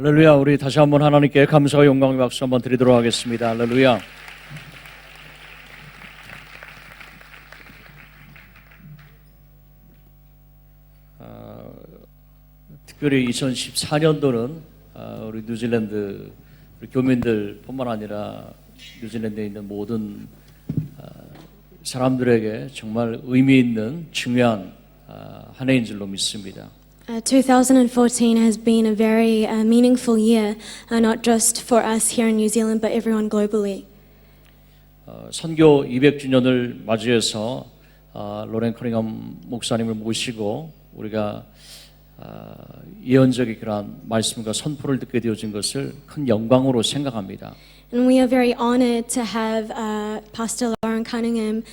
할렐루야. 우리 다시 한번 하나님께 감사와 영광의 박수 한번 드리도록 하겠습니다. 할렐루야. 특별히 2014년도는 우리 뉴질랜드 우리 교민들뿐만 아니라 뉴질랜드에 있는 모든 사람들에게 정말 의미 있는 중요한 한 해인 줄로 믿습니다. 2014 has been a very meaningful year, not just for us here in New Zealand, but everyone globally. 선교 200주년을 맞이해서 로렌 커닝엄 목사님을 모시고 우리가 예언적인 그러한 말씀과 선포를 듣게 되어진 것을 큰 영광으로 생각합니다. And we are very honored to have Pastor Lauren Cunningham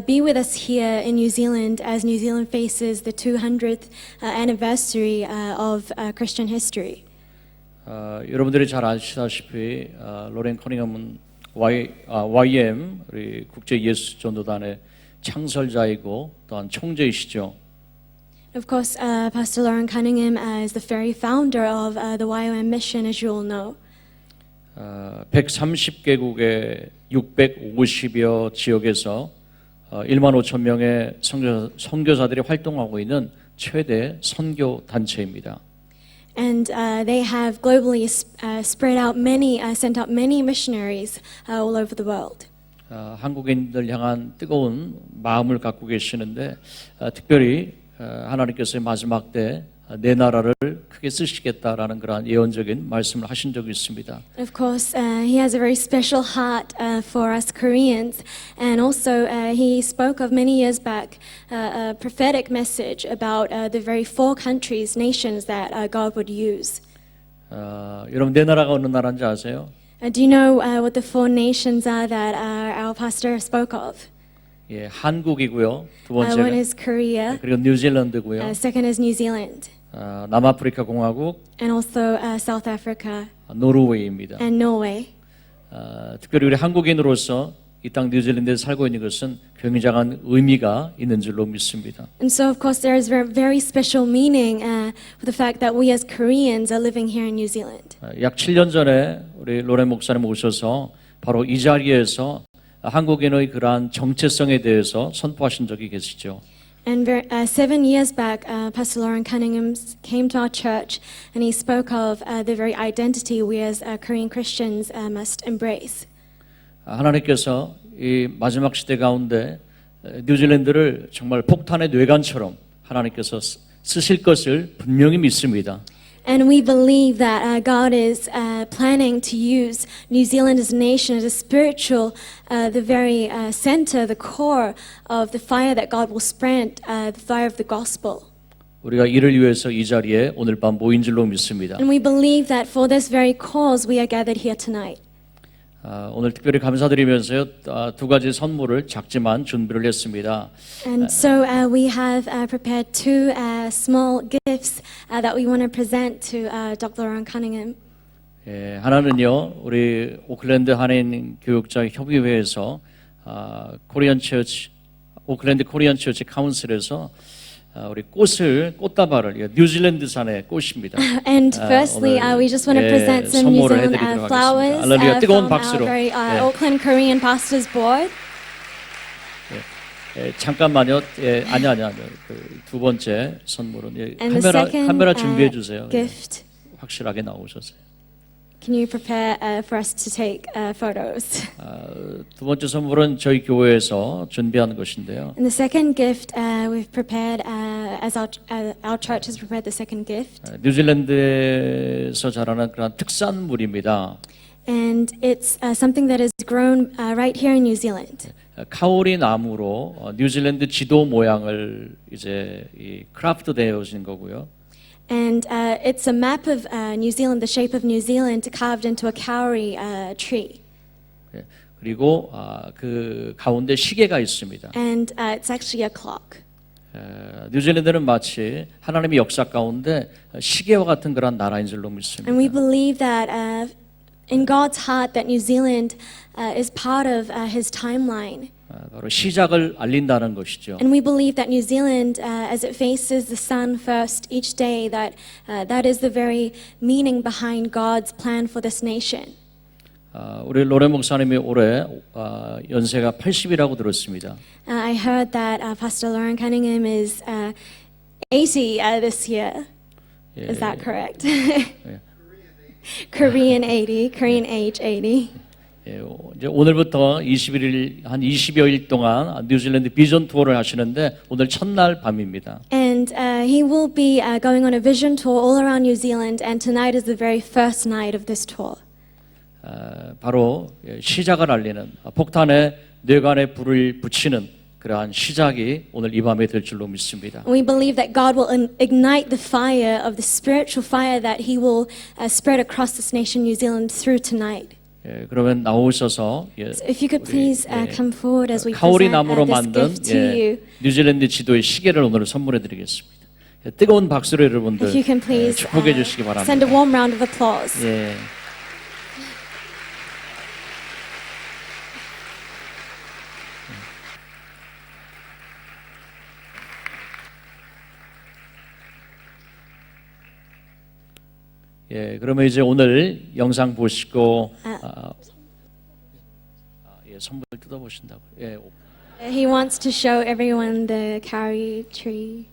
be with us here in New Zealand as New Zealand faces the 200th anniversary of Christian history. 여러분들이 잘 아시다시피 로렌 커닝엄은 YM 우리 국제 예수 전도단의 창설자이고 또한 총재이시죠. Of course, Pastor Lauren Cunningham is the very founder of the YWAM mission, as you all know. 130개국의 650여 지역에서 1만 5천 명의 선교사들이 활동하고 있는 최대 선교 단체입니다. And they have globally spread out sent out many missionaries all over the world. 한국인들 향한 뜨거운 마음을 갖고 계시는데 특별히 하나님께서 마지막 때 내 나라를 크게 쓰시겠다라는 그런 예언적인 말씀을 하신 적이 있습니다. Of course, he has a very special heart for us Koreans, and also he spoke of many years back a prophetic message about the very four countries, nations that God would use. 여러분 내 나라가 어느 나라인지 아세요? Do you know what the four nations are that our pastor spoke of? 예, 한국이고요. 두 One 번째가 is Korea. 그리고 뉴질랜드고요. Second is New Zealand. 남아프리카 공화국, And also South Africa 노르웨이입니다. and Norway. 특별히 우리 한국인으로서 이 땅 뉴질랜드에 살고 있는 것은 굉장한 의미가 있는 줄로 믿습니다. And so, of course, there is very special meaning for the fact that we as Koreans are living here in New Zealand. 약 7년 전에 우리 로렌 목사님 오셔서 바로 이 자리에서 한국인의 그러한 정체성에 대해서 선포하신 적이 계시죠. And 7 years back, Pastor Lauren Cunningham came to our church and he spoke of the very identity we as Korean Christians must embrace. 하나님께서 이 마지막 시대 가운데 뉴질랜드를 정말 폭탄의 뇌관처럼 하나님께서 쓰실 것을 분명히 믿습니다. And we believe that God is planning to use New Zealand as a nation, as a spiritual, the very center, the core of the fire that God will spread, the fire of the gospel. 우리가 이를 위해서 이 자리에 오늘 밤 모인 줄로 믿습니다. And we believe that for this very cause we are gathered here tonight. 오늘 특별히 감사드리면서요 두 가지 선물을 작지만 준비를 했습니다. And so we have prepared two small gifts that we want to present to Dr. Lauren Cunningham. 예, 하나는요 우리 오클랜드 한인 교육자 협의회에서 코리안 처치 오클랜드 코리안 처치 카운슬에서 우리 꽃다발을 뉴질랜드산의 꽃입니다. And firstly, we just want to present some New Zealand flowers 뜨거운 from 박수로. our very Auckland Korean Pastors Board. 잠깐만요. 아니요. 두 번째 선물은 And the second 카메라 준비해 주세요. gift. 확실하게 나오셨어요. Can you prepare for us to take photos? 두 번째 선물은 저희 교회에서 준비한 것인데요. And the second gift we've prepared as our church has prepared the second gift. 뉴질랜드에서 자라는 그런 특산물입니다. And it's something that is grown right here in New Zealand. 카오리 나무로 뉴질랜드 지도 모양을 이제 크라프트 되어진 거고요. And it's a map of New Zealand, the shape of New Zealand, carved into a kauri tree. 그리고 그 가운데 시계가 있습니다. And it's actually a clock. 뉴질랜드는 마치 하나님의 역사 가운데 시계와 같은 그런 나라인 줄로 믿습니다. And we believe that in God's heart that New Zealand is part of His timeline. 바로 시작을 알린다는 것이죠. And we believe that New Zealand, as it faces the sun first each day, that is the very meaning behind God's plan for this nation. 우리 로렌 목사님이 올해 연세가 80이라고 들었습니다. I heard that Pastor Lauren Cunningham is 80 this year. Is that correct? Korean 80, Korean age 80. 예, 이제 오늘부터 21일 한 20여일 동안 뉴질랜드 비전 투어를 하시는데 오늘 첫날 밤입니다. And he will be going on a vision tour all around New Zealand, and tonight is the very first night of this tour. 바로 시작을 알리는 폭탄에 뇌관에 불을 붙이는 그러한 시작이 오늘 이 밤에 될 줄로 믿습니다. We believe that God will ignite the fire of the spiritual fire that He will spread across this nation, New Zealand, through tonight. 예, 그러면 나오셔서 So if you could please come forward as we 카오리 present 나무로 this 만든 gift to you. 뉴질랜드 지도의 시계를 오늘 선물해 드리겠습니다. 예, 뜨거운 박수로 여러분들 If you can please 축복해 주시기 바랍니다. send a warm round of applause. 예. 예, 그러면 이제 오늘 영상 보시고 예, 선물 뜯어 보신다고. 예. He wants to show everyone the curry tree.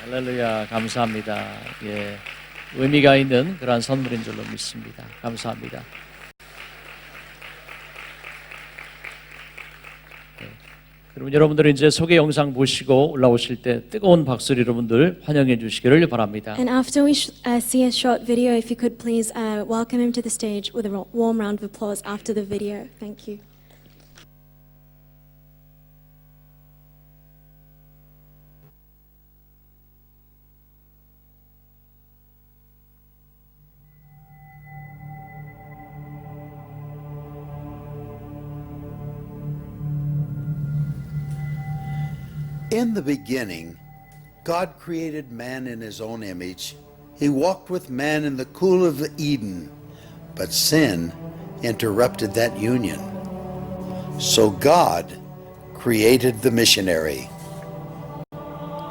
할렐루야, 감사합니다. 예, 의미가 있는 그러한 선물인 줄로 믿습니다. 감사합니다. 예, 그러면 여러분들 이제 소개 영상 보시고 올라오실 때 뜨거운 박수로 여러분들 환영해 주시기를 바랍니다. And after we see a short video, if you could please welcome him to the stage with a warm round of applause after the video. Thank you. In the beginning, God created man in his own image. He walked with man in the cool of Eden, but sin interrupted that union. So God created the missionary.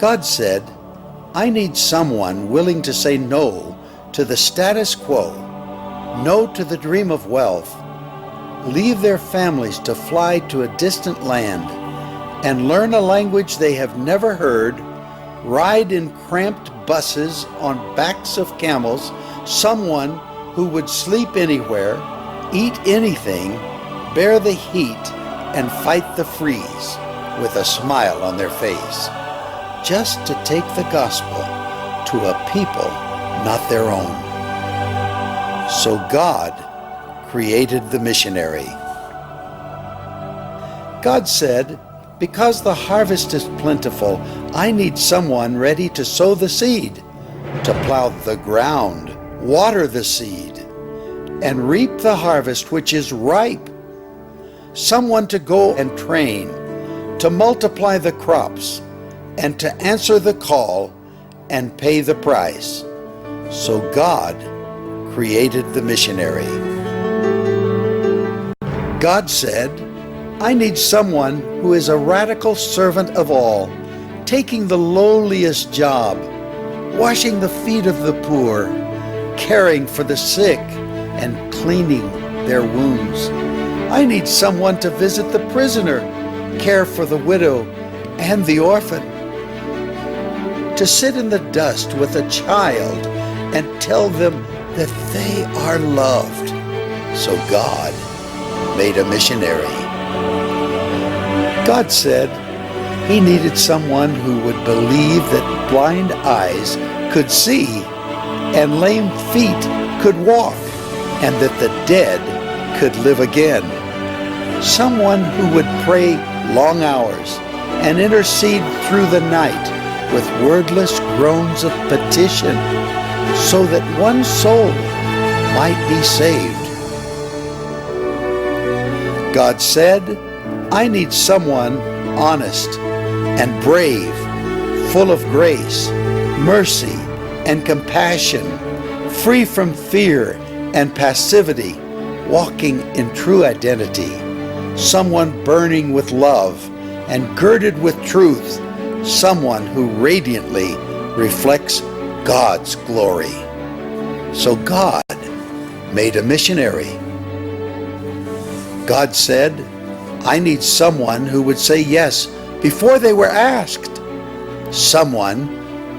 God said, I need someone willing to say no to the status quo, no to the dream of wealth, leave their families to fly to a distant land, and learn a language they have never heard, ride in cramped buses on backs of camels, someone who would sleep anywhere, eat anything, bear the heat, and fight the freeze with a smile on their face, just to take the gospel to a people not their own. So God created the missionary. God said, because the harvest is plentiful, I need someone ready to sow the seed, to plow the ground, water the seed, and reap the harvest which is ripe. Someone to go and train, to multiply the crops, and to answer the call and pay the price. So God created the missionary. God said, I need someone who is a radical servant of all, taking the lowliest job, washing the feet of the poor, caring for the sick, and cleaning their wounds. I need someone to visit the prisoner, care for the widow and the orphan, to sit in the dust with a child and tell them that they are loved. So God made a missionary. God said He needed someone who would believe that blind eyes could see, and lame feet could walk, and that the dead could live again. Someone who would pray long hours and intercede through the night with wordless groans of petition, so that one soul might be saved. God said, I need someone honest and brave, full of grace, mercy, and compassion, free from fear and passivity, walking in true identity, someone burning with love and girded with truth, someone who radiantly reflects God's glory. So God made a missionary. God said, I need someone who would say yes before they were asked, someone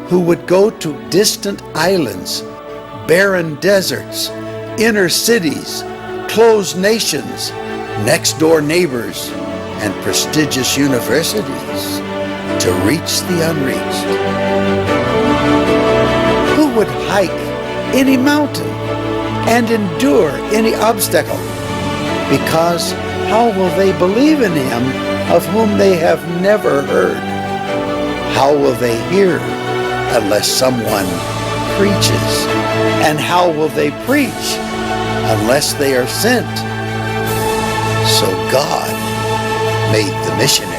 who would go to distant islands, barren deserts, inner cities, closed nations, next-door neighbors, and prestigious universities to reach the unreached. Who would hike any mountain and endure any obstacle? Because how will they believe in him of whom they have never heard? How will they hear unless someone preaches? And how will they preach unless they are sent? So God made the missionary.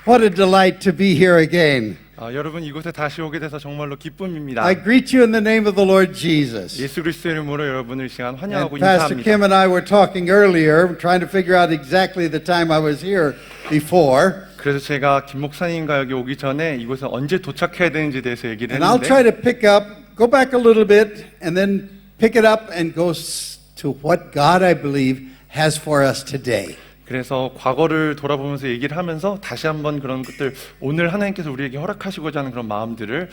What a delight to be here again. 여러분 이곳에 다시 오게 돼서 정말로 기쁨입니다. I greet you in the name of the Lord Jesus. 예수 그리스도의 이름으로 여러분을 시간 환영하고 And Pastor 인사합니다. Kim and I were talking earlier, trying to figure out exactly the time I was here before. 그래서 제가 김 목사님과 여기 오기 전에 이곳에 언제 도착해야 되는지에 대해서 얘기를 And I'll try 했는데 to pick up, go back a little bit, and then pick it up and go to what God, I believe, has for us today. 그래서 과거를 돌아보면서 얘기를 하면서 다시 한번 그런 것들 오늘 하나님께서 우리에게 허락하시고자 하는 그런 마음들을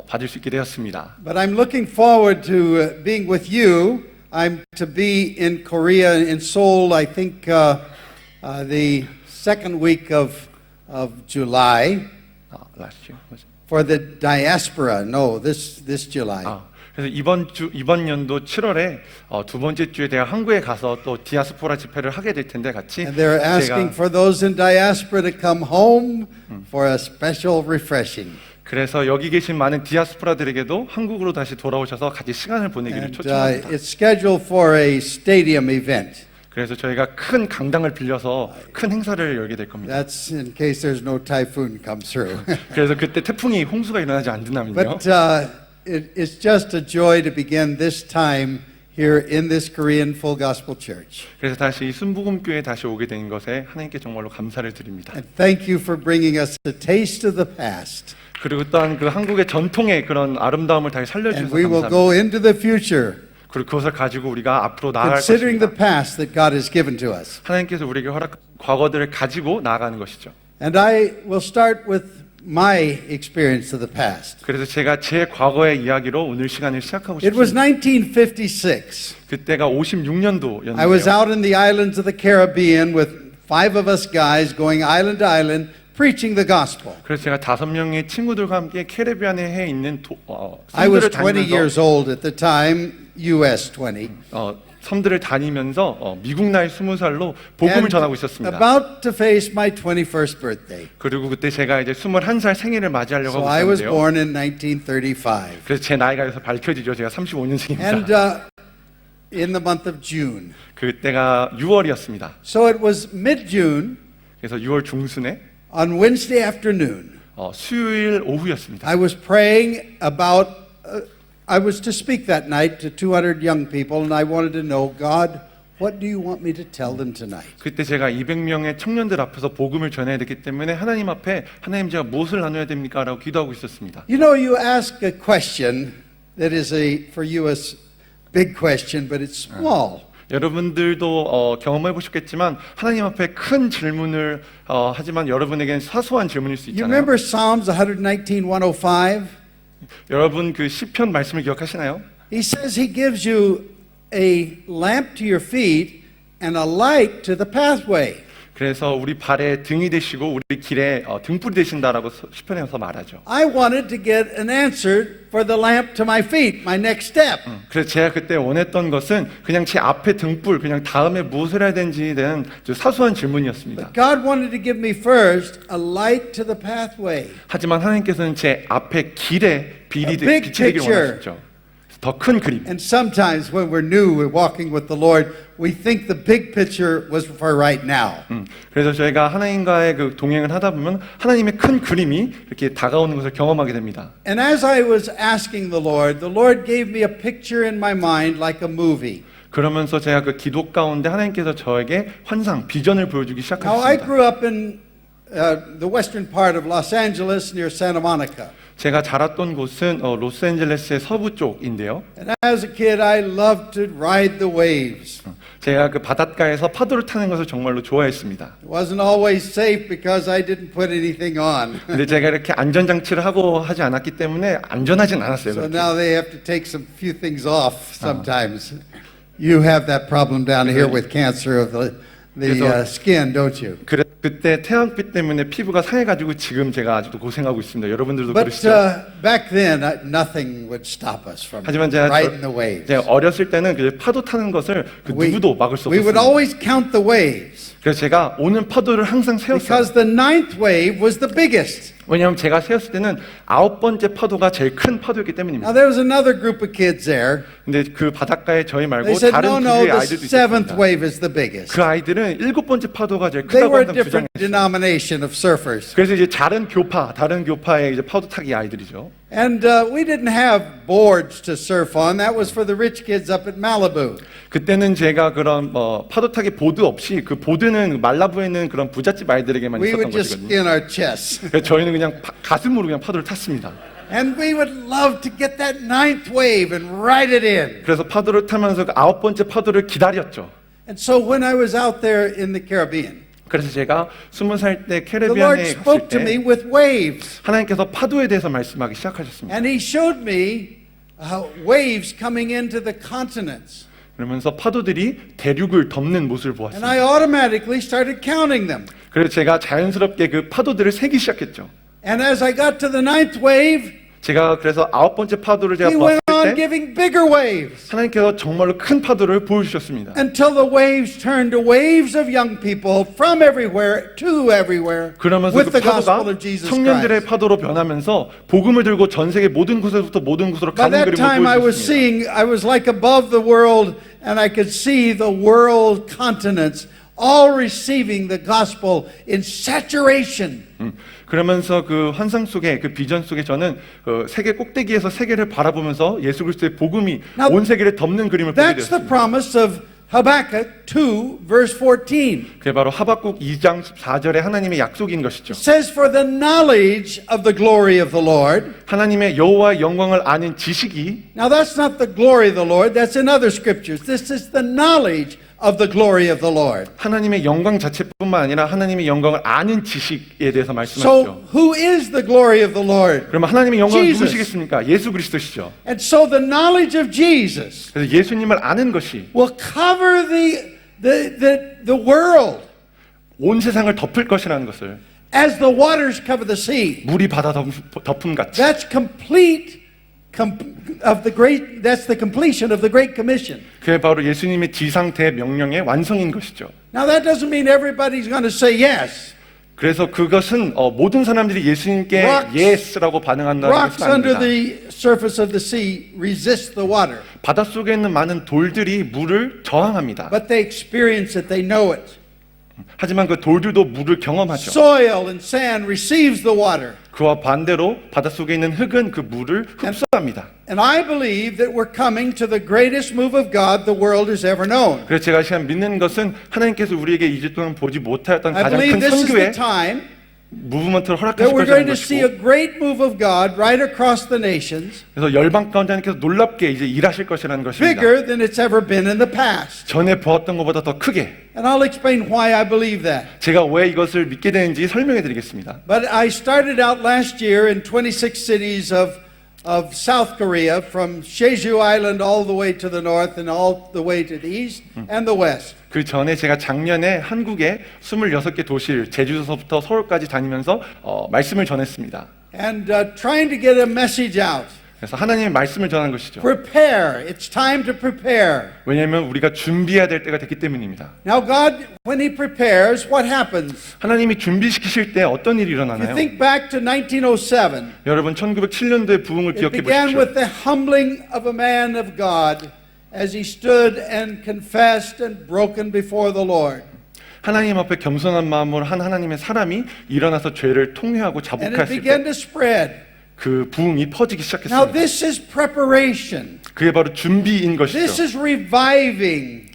받을 수 있게 되었습니다. But I'm looking forward to being with you. I'm to be in Korea, in Seoul, I think the second week of July last year was it? for the diaspora. No, this July. 그래서 이번 연도 7월에 두 번째 주에 내가 한국에 가서 또 디아스포라 집회를 하게 될 텐데 같이 And they're asking for those in diaspora to come home for a special refreshing. 그래서 여기 계신 많은 디아스포라들에게도 한국으로 다시 돌아오셔서 같이 시간을 보내기를 And 초청합니다. it's scheduled for a stadium event. 그래서 저희가 큰 강당을 빌려서 큰 행사를 열게 될 겁니다. That's in case there's no typhoon comes through. 그래서 그때 태풍이 홍수가 일어나지 않는다면요. But it's just a joy to begin this time here in this Korean Full Gospel Church. 그래서 다시 이 순복음교회에 다시 오게 된 것에 하나님께 정말로 감사를 드립니다. And thank you for bringing us a taste of the past. 그리고 또한 그 한국의 전통의 그런 아름다움을 다시 And 살려주셔서 we will 감사합니다. go into the future 그리고 그것을 가지고 우리가 앞으로 나아갈 considering the 것입니다. past that God has given to us. 하나님께서 우리에게 허락한 과거들을 가지고 나아가는 것이죠. And I will start with my experience of the past. 그래서 제가 제 과거의 이야기로 오늘 시간을 시작하고 It was 싶습니다. 1956. 그때가 56년도였는데요. I was out in the islands of the Caribbean with 5 of us guys going island to island preaching the gospel. 그래서 제가 5명의 친구들과 함께 캐리비안에 있는 I was 섬들을 20 years 다니면서 old at the time, US 20. 섬들을 다니면서 미국 나이 20살로 복음을 And 전하고 있었습니다. about to face my 21st birthday. 그리고 그때 제가 이제 21살 생일을 맞이하려고 So 하고 I was 있었는데요. born in 1935. 그래서 제 나이가 여기서 밝혀지죠. 제가 35년생입니다. And in the month of June. 그때가 6월이었습니다. So it was mid-June 그래서 6월 중순에 on Wednesday afternoon. 수요일 오후였습니다. I was praying about, I was to speak that night to 200 young people, and I wanted to know, God, what do you want me to tell them tonight? 그때 제가 200명의 청년들 앞에서 복음을 전해야 됐기 때문에 하나님 앞에 하나님 제가 무엇을 나눠야 됩니까? 라고 기도하고 있었습니다. You know, you ask a question that is for you a big question, but it's small. 여러분들도 경험해 보셨겠지만 하나님 앞에 큰 질문을 하지만 여러분에게는 사소한 질문일 수 You 있잖아요. remember Psalms 119, 105? 여러분 그 시편 말씀을 기억하시나요? He says he gives you a lamp to your feet and a light to the pathway. 그래서 우리 발에 등이 되시고 우리 길에 등불이 되신다라고 시편에서 말하죠. I wanted to get an answer for the lamp to my feet, my next step. 그래서 제가 그때 원했던 것은 그냥 제 앞에 등불, 그냥 다음에 무엇을 해야 되는지에 대한 아주 사소한 질문이었습니다. God wanted to give me first a light to the pathway. 하지만 하나님께서는 제 앞에 길에 A big 빛이 되기를 picture. 원하셨죠. 더 큰 그림. And sometimes when we're new, we're walking with the Lord, we think the big picture was for right now. 그래서 저희가 하나님과의 그 동행을 하다 보면 하나님의 큰 그림이 이렇게 다가오는 것을 경험하게 됩니다. And as I was asking the Lord gave me a picture in my mind like a movie. 그러면서 제가 그 기도 가운데 하나님께서 저에게 환상, 비전을 보여주기 Now, I 시작하셨습니다. grew up in the western part of Los Angeles near Santa Monica. 제가 자랐던 곳은 로스앤젤레스의 서부 쪽인데요. And as a kid, I loved to ride the waves. 제가 그 바닷가에서 파도를 타는 것을 정말로 좋아했습니다. It wasn't always safe because I didn't put anything on. 근데 제가 이렇게 안전장치를 하고 하지 않았기 때문에 안전하진 않았어요. So 그렇게. now they have to take some few things off sometimes. You have that problem down here with cancer of the skin, don't you? 그때 태양빛 때문에 피부가 상해가지고 지금 제가 아직도 고생하고 있습니다. 여러분들도 But 그러시죠? back then, nothing would stop us from 하지만 제가, riding the waves. 제가 어렸을 때는 그 파도 타는 것을 그 누구도 막을 수 we would 없었습니다. always count the waves 그래서 제가 오는 파도를 항상 세웠어요. because the ninth wave was the biggest. 왜냐하면 제가 세웠을 때는 9번째 파도가 제일 큰 파도였기 Now 때문입니다. there was another group of kids there. 근데 그 바닷가에 저희 말고 They said, 다른 no, 두 no, 개의 the 아이들도 seventh 있었습니다. wave is the biggest. 그 아이들은 7번째 파도가 제일 They 크다고 were a 항상 different 주장했어요. denomination of surfers. 그래서 이제 다른 교파의 이제 파도 타기 아이들이죠. And we didn't have boards to surf on. That was for the rich kids up at Malibu. 그때는 제가 그런 파도 타기 보드 없이 그 보드는 말라부에 있는 그런 부잣집 아이들에게만 We 있었던 would just 것이거든요. skin our chests. 그래서 저희는 그냥 가슴으로 그냥 파도를 탔습니다. And we would love to get that ninth wave and ride it in. 그래서 파도를 타면서 그 9번째 파도를 기다렸죠. And so when I was out there in the Caribbean, 그래서 제가 20살 때 the Lord 캐리비안에 spoke 갔을 to me 때 with waves. 하나님께서 파도에 대해서 말씀하기 시작하셨습니다. And He showed me waves coming into the continents. 그러면서 파도들이 대륙을 덮는 모습을 And 보았습니다. I automatically started counting them. 그래서 제가 자연스럽게 그 파도들을 세기 시작했죠. And as I got to the ninth wave, 제가 그래서 9번째 파도를 제가 He went on 봤을 때 giving bigger waves 하나님께서 정말로 큰 파도를 보여주셨습니다. until the waves turned to waves of young people from everywhere to everywhere 그러면서 with 그 the gospel 파도가 of Jesus 청년들의 Christ. 파도로 변하면서 복음을 들고 전 세계 모든 곳에서부터 모든 곳으로 By 가는 that 그림을 time I was 보여주셨습니다. seeing, I was like above the world and I could see the world continents all receiving the gospel in saturation. 그러면서 그 환상 속에 그 비전 속에 저는 그 세계 꼭대기에서 세계를 바라보면서 예수 그리스도의 복음이 Now, 온 세계를 덮는 그림을 보게 That's the 되었습니다. promise of Habakkuk 2 verse 14. 그게 바로 하박국 2장 14절에 하나님의 약속인 것이죠. It says for the knowledge of the glory of the Lord. 하나님의 여호와의 영광을 아는 지식이 Now that's not the glory of the Lord, that's in other scriptures. This is the knowledge of the glory of the Lord. 하나님의 영광 자체뿐만 아니라 하나님의 영광을 아는 지식에 대해서 So 말씀하시죠. who is the glory of the Lord? 그러면 하나님의 영광은 Jesus. 누구시겠습니까? 예수 그리스도시죠. And so the knowledge of Jesus 그래서 예수님을 아는 것이 will cover the world 온 세상을 덮을 것이라는 것을 as the waters cover the sea. 물이 바다 덮음 같이 That's that's the completion of the Great Commission. 그게 바로 예수님의 지상 대명령의 완성인 것이죠. Now that doesn't mean everybody's going to say yes. 그래서 그것은 모든 사람들이 예수님께 Rocks- 예스라고 반응한다는 Rocks 것은 under 아닙니다. the surface of the sea resist the water, 바닷속에 있는 많은 돌들이 물을 저항합니다. but they experience it, they know it. 하지만 그 돌들도 물을 경험하죠. Soil and sand receives the water. 그와 반대로 바닷속에 있는 흙은 그 물을 흡수합니다. And I believe that we're coming to the greatest move of God the world has ever known. 그래서 제가 시간 믿는 것은 하나님께서 우리에게 2주 동안 보지 못하였던 I 가장 believe 큰 this is the 선교의 time 무브먼트를 that 허락하실 we're going 것이라는 to see a 것이고 great move of God right across the nations, 그래서 열방 가운데 하나님께서 놀랍게 이제 일하실 것이라는 것입니다. bigger than it's ever been in the past. 전에 보았던 것보다 더 크게 And I'll explain why I believe that. 제가 왜 이것을 믿게 되는지 설명해 드리겠습니다. But I started out last year in 26 cities of of South Korea, from Jeju Island all the way to the north and all the way to the east and the west. 그 전에 제가 작년에 한국의 26개 도시를 제주도서부터 서울까지 다니면서 말씀을 전했습니다. And trying to get a message out. 그래서 하나님의 말씀을 전한 것이죠. Prepare. It's time to prepare. 왜냐하면 우리가 준비해야 될 때가 됐기 때문입니다. Now God, when He prepares, what happens? 하나님이 준비시키실 때 어떤 일이 If you 일어나나요? think back to 1907, 여러분 1907년도의 부흥을 it 기억해 began 보십시오. with the humbling of a man of God as he stood and confessed and broken before the Lord. 하나님 앞에 겸손한 마음으로 한 하나님의 사람이 일어나서 죄를 통회하고 And it 자복했을 began 때 to spread. 그 부흥이 퍼지기 Now 시작했습니다. this is preparation. 그게 바로 준비인 This 것이죠. is reviving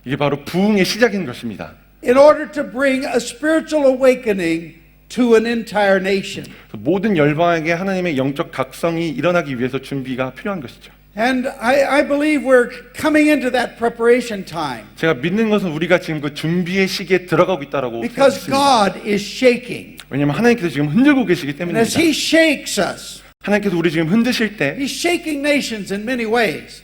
이게 바로 부흥의 시작인 것입니다. in order to bring a spiritual awakening to an entire nation. 모든 열방에게 하나님의 영적 각성이 일어나기 위해서 준비가 필요한 것이죠. And I believe we're coming into that preparation time 제가 믿는 것은 우리가 지금 그 준비의 시기에 들어가고 있다라고 because 생각했습니다. God is shaking. 왜냐하면 하나님께서 지금 흔들고 계시기 And as 때문입니다. He shakes us, 하나님께서 우리 지금 흔드실 때 He's shaking nations in many ways.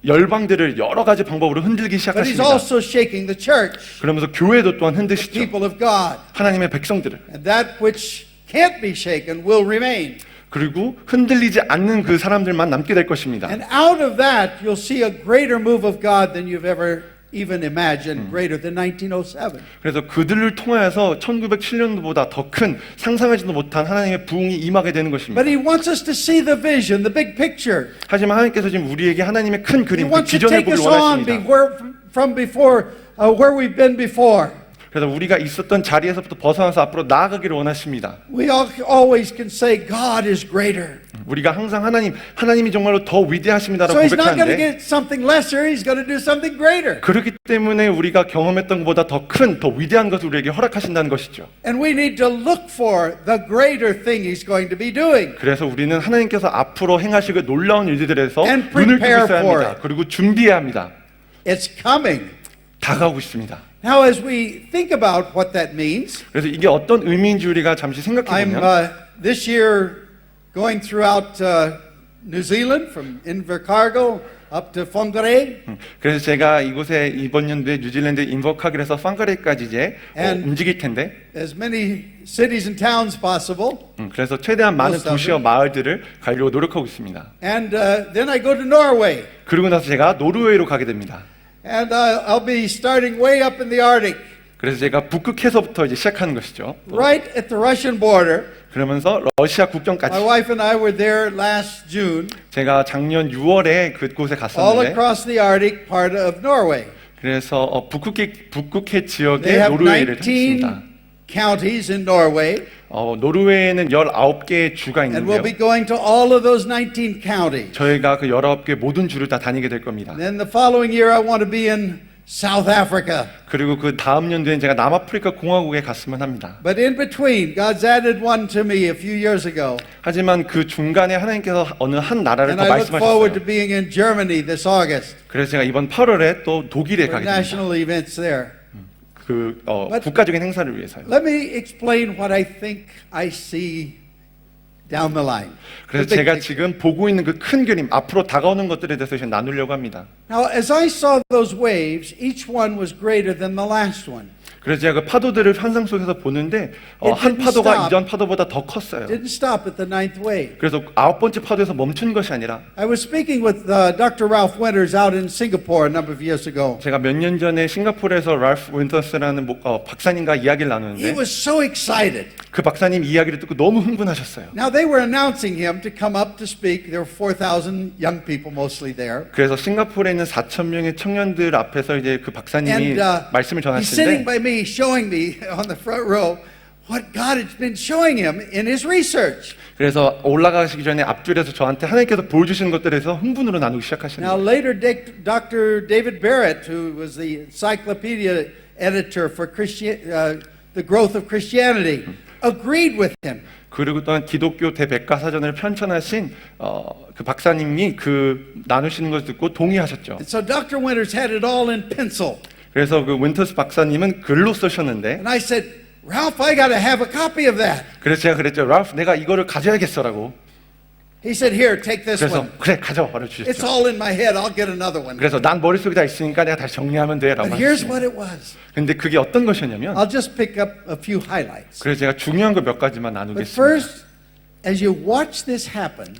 열방들을 여러 가지 방법으로 흔들기 But He's 시작하십니다. also shaking the church, 그러면서 교회도 또한 흔드시죠. people of God. 하나님의 백성들을. And that which can't be shaken will remain. 그리고 흔들리지 않는 그 사람들만 남게 될 것입니다. And out of that, you'll see a greater move of God than you've ever even imagined, greater than 1907. 그래서 그들을 통하여서 1907년도보다 더 큰 상상하지도 못한 하나님의 부흥이 임하게 되는 것입니다. But He wants us to see the vision, the big picture. 하지만 하나님께서 지금 우리에게 하나님의 큰 He 그림, 그 wants to 비전을 take 보길 us on 원하십니다. from before where we've been before. 그래서 우리가 있었던 자리에서부터 벗어나서 앞으로 나아가기를 원하십니다. We always can say God is greater. 우리가 항상 하나님이 정말로 더 위대하십니다라고 So He's not going to 고백하는데 get something lesser, He's going to do something greater. 그렇기 때문에 우리가 경험했던 것보다 더 큰, 더 위대한 것을 우리에게 허락하신다는 것이죠. And we need to look for the greater thing He's going to be doing. 그래서 우리는 하나님께서 앞으로 행하실 그 놀라운 일들에서 And 눈을 뜨고 prepare 있어야 for 합니다. it. 그리고 준비해야 합니다. It's coming. 다가오고 있습니다. Now, as we think about what that means, 그래서 이게 어떤 의미인지 우리가 잠시 생각해 I'm 보면 this year going throughout New Zealand from Invercargill up to Whangarei. 그래서 제가 이곳에 이번 연도에 뉴질랜드 인버카길에서 팡가레까지 이제 And- 움직일 텐데 As many cities and towns possible. 그래서 최대한 많은 Most of 도시와 마을들을 가려고 노력하고 있습니다. And then I go to Norway. 그리고 나서 제가 노르웨이로 가게 됩니다. And I'll be starting way up in the Arctic, 그래서 제가 북극해서부터 이제 시작하는 것이죠. right at the Russian border. 그러면서 러시아 My 국경까지 wife and I were there last June, 제가 작년 6월에 그곳에 all 갔었는데 across the Arctic part of Norway. 그래서 북극해 They 지역의 have 노르웨이를 19 했습니다. counties in Norway, 노르웨이에는 19개의 주가 and we'll 있는데요. be going to all of those 19 counties. 저희가 그 19개 모든 주를 다 다니게 될 겁니다. Then the following year, I want to be in South Africa. 그리고 그 다음 연도엔 제가 남아프리카 공화국에 갔으면 합니다. But in between, God's added one to me a few years ago. 하지만 그 중간에 하나님께서 어느 한 나라를 And 더 I look forward to 말씀하셨어요. being in Germany this August 그래서 제가 이번 8월에 또 독일에 for 가게 됩니다. national events there. 그 But- 국가적인 행사를 위해서요. Let me explain what I think I see down the line. 그래서 The big 제가 picture. 지금 보고 있는 그 큰 그림, 앞으로 다가오는 것들에 대해서 지금 나누려고 합니다. Now, as I saw those waves, each one was greater than the last one. 그래서 제가 그 파도들을 환상 속에서 보는데 It 한 didn't 파도가 stop. 이전 파도보다 더 컸어요. Didn't stop at the ninth wave. 그래서 9번째 파도에서 멈춘 것이 아니라 I was speaking with Dr. Ralph Winters out in Singapore a number of years ago. 제가 몇 년 전에 싱가포르에서 랄프 윈터스라는 박사님과 이야기를 He 나누는데 was so excited. 그 박사님 이야기를 듣고 너무 흥분하셨어요. Now, they were announcing him to come up to speak. There were 4,000 young people mostly there. 그래서 싱가포르에 있는 4천 명의 청년들 앞에서 이제 그 박사님이 And 말씀을 he's sitting 전하시는데 by me, showing me on the front row what God has been showing him in his research. 그래서 올라가시기 전에 앞줄에서 저한테 하나님께서 보여주시는 것들에서 흥분으로 나누기 시작하시는 Now, 거예요. later, Dr. David Barrett, who was the encyclopedia editor for the growth of Christianity, agreed with him. 그리고 또한 기독교 대백과사전을 편찬하신 그 박사님이 그 나누시는 것을 듣고 동의하셨죠. And so Dr. Winters had it all in pencil. 그래서 그 윈터스 박사님은 글로 쓰셨는데 And I said, Ralph, I got to have a copy of that. 그래서 제가 그랬죠. 랄프 내가 이거를 가져야겠어라고. He said, here, take this 그래서 one. 그래 가져와라 It's 주셨죠. all in my head. I'll get another one. 그래서 난 머릿속에 다 있으니까 내가 다시 정리하면 돼라고 But here's 하셨습니다. what it was. 근데 그게 어떤 것이었냐면 I'll just pick up a few highlights. 그래서 제가 중요한 거 몇 가지만 But 나누겠습니다. first, as you watch this happen,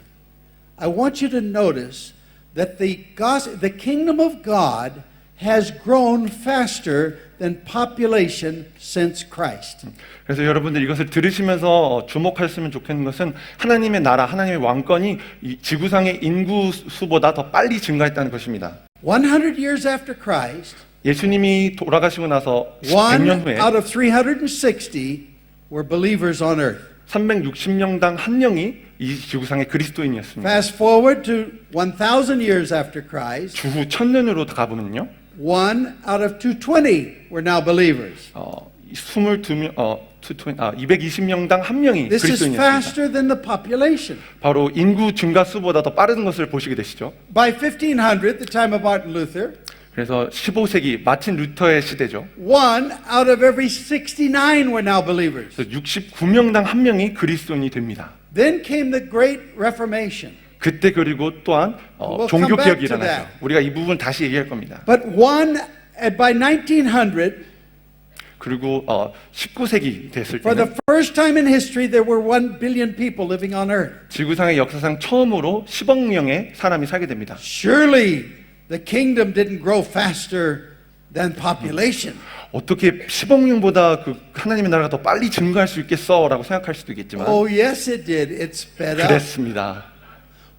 I want you to notice that the kingdom of God has grown faster than population since Christ. 그래서 여러분들 이것을 들으시면서 주목하셨으면 좋겠는 것은 하나님의 나라, 하나님의 왕권이 이 지구상의 인구 수보다 더 빨리 증가했다는 것입니다. 100 years after Christ, 예수님이 돌아가시고 나서 one 100년 후에 out of 360 were believers on earth. 360명당 한 명이 이 지구상의 그리스도인이었습니다. Fast forward to 1,000 years after Christ, 주후 1000년으로 가보면요. one out of 220 were now believers. 220명당 한 명이 This is 그리스도인이었습니다. faster than the population. 바로 인구 증가 수보다 더 빠른 것을 보시게 되시죠. By 1500, the time of Martin Luther, 그래서 15세기 마틴 루터의 시대죠. one out of every 69 were now believers. 그래서 69명당 한 명이 그리스도인이 됩니다. Then came the Great Reformation. 그때 그리고 또한 We'll 종교 come back 개혁이 to 일어나죠. that. 우리가 이 부분 다시 얘기할 겁니다. But by 1900, 그리고 19세기 됐을 for the 때는 first time in history, there were 1 billion people living on earth. 지구상의 역사상 처음으로 10억 명의 사람이 살게 됩니다. Surely the kingdom didn't grow faster than population. 어떻게 10억 명보다 그 하나님의 나라가 더 빨리 증가할 수 있겠어라고 생각할 수도 있겠지만 Oh, yes, it did. It sped up. 그랬습니다.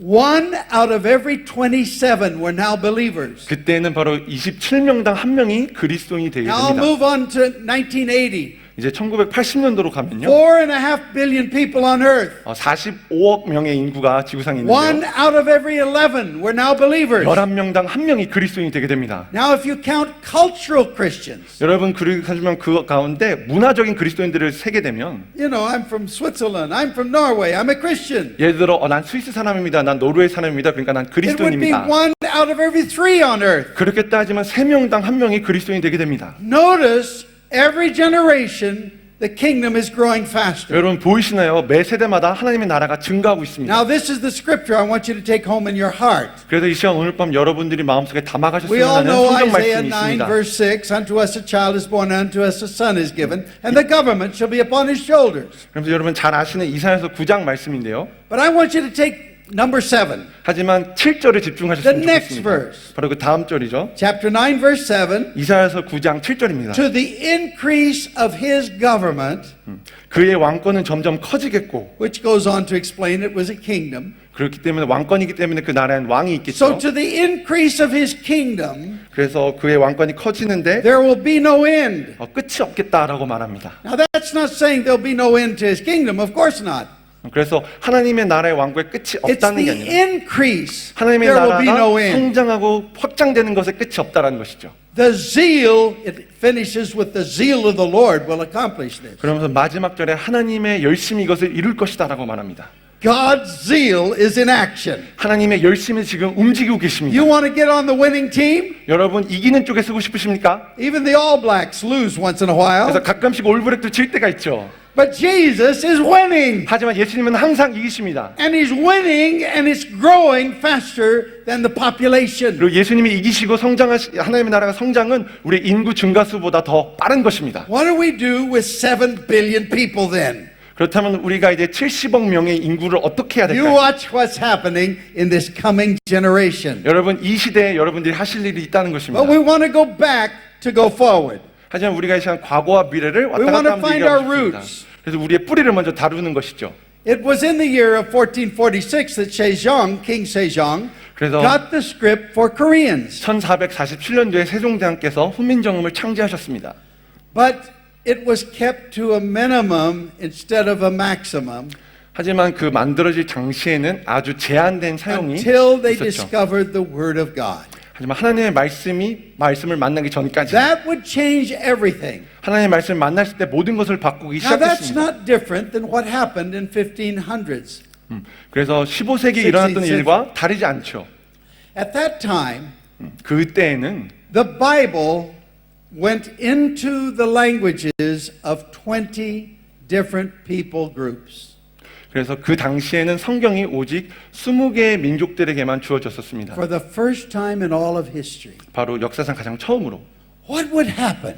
One out of every 27 were now believers. 그때는 바로 27명당 한 명이 그리스도인이 되게 Now I'll 됩니다. move on to 1980. 이제 1980년도로 가면요. 4.5 billion people on earth. 45억 명의 인구가 지구상에 One 있는데요. out of every 11 were now believers. 11명당 한 명이 그리스도인이 되게 됩니다. Now, if you count cultural Christians, 여러분 하지만 그 가운데 문화적인 그리스도인들을 세게 되면 you know, I'm from Switzerland, I'm from Norway, I'm a Christian. 예를 들어 난 스위스 사람입니다. 난 노르웨이 사람입니다. 그러니까 난 It would be 그리스도인입니다. one out of every 3 on earth. 그렇게 따지면 3명당 한 명이 그리스도인이 되게 됩니다. Notice every generation the kingdom is growing faster. 여러분 보이시나요? 매 세대마다 하나님의 나라가 증가하고 있습니다. Now, this is the scripture I want you to take home in your heart. 그래서 이 시간 오늘 밤 여러분들이 마음속에 We 담아가셨으면 all 하는 know 성경 Isaiah 말씀이 9 있습니다. verse 6, unto us a child is born, unto us a son is given, and the government shall be upon his shoulders. 그래서 여러분 잘 아시는 이사야서 9장 말씀인데요. But I want you to take number 7, 하지만 7절에 집중하셨으면 The next 좋겠습니다. verse. 바로 그 다음 절이죠. chapter 9 verse 7. 이사야서 9장 7절입니다. To the increase of his government, 그의 왕권은 점점 커지겠고 which goes on to explain it was a kingdom. 그렇기 때문에 왕권이기 때문에 그 나라엔 왕이 So 있겠죠. to the increase of his kingdom, 그래서 그의 왕권이 커지는데 there will be no end. 끝이 없겠다라고 말합니다. Now that's not saying there'll be no end to his kingdom, of course not. 그래서 하나님의 나라의 왕국의 끝이 It's 없다는 게 the 아니라 increase. 하나님의 There will be 나라가 no end. 성장하고 확장되는 것에 끝이 없다라는 것이죠. The zeal, it finishes with the zeal of the Lord will accomplish this. 그러면서 마지막 절에 하나님의 열심히 이것을 이룰 것이다라고 말합니다. God's zeal is in action. 하나님의 열심히 지금 움직이고 계십니다. You want to get on the winning team? 여러분 이기는 쪽에 서고 싶으십니까? Even the All Blacks lose once in a while. 그래서 가끔씩 올브랙도 질 때가 있죠. But Jesus is winning. 하지만 예수님은 항상 이기십니다. And he's winning and it's growing faster than the population. 그리고 예수님이 이기시고 하나님의 나라가 성장은 우리 인구 증가수보다 더 빠른 것입니다. What do we do with 7 billion people then? 그렇다면 우리가 이제 70억 명의 인구를 어떻게 해야 You 될까요? watch what's happening in this coming generation. 여러분 이 시대에 여러분들이 하실 일이 있다는 것입니다. But we want to go back to go forward. 하지만 우리가 이 시간 과거와 미래를 We 왔다 want 갔다 to 하면서 find our 얘기하고 싶습니다. roots. 그래서 우리의 뿌리를 먼저 다루는 것이죠. It was in the year of 1446 that Sejong, King Sejong, 그래서 got the script for Koreans. 1447년도에 세종대왕께서 훈민정음을 창제하셨습니다. But it was kept to a minimum instead of a maximum 하지만 그 만들어질 당시에는 아주 제한된 사용이 until they 있었죠. discovered the Word of God. 하지만 하나님의 말씀을 만나기 전까지 That would change everything. 하나님의 말씀을 만났을 때 모든 것을 바꾸기 Now that's 시작했습니다. not different than what happened in 1500s. 그래서 15세기에 16th 일어났던 일과 다르지 않죠. At that time, 그때에는 the Bible went into the languages of 20 different people groups. 그래서 그 당시에는 성경이 오직 20개의 민족들에게만 주어졌었습니다. For the first time in all of history. 바로 역사상 가장 처음으로. What would happen?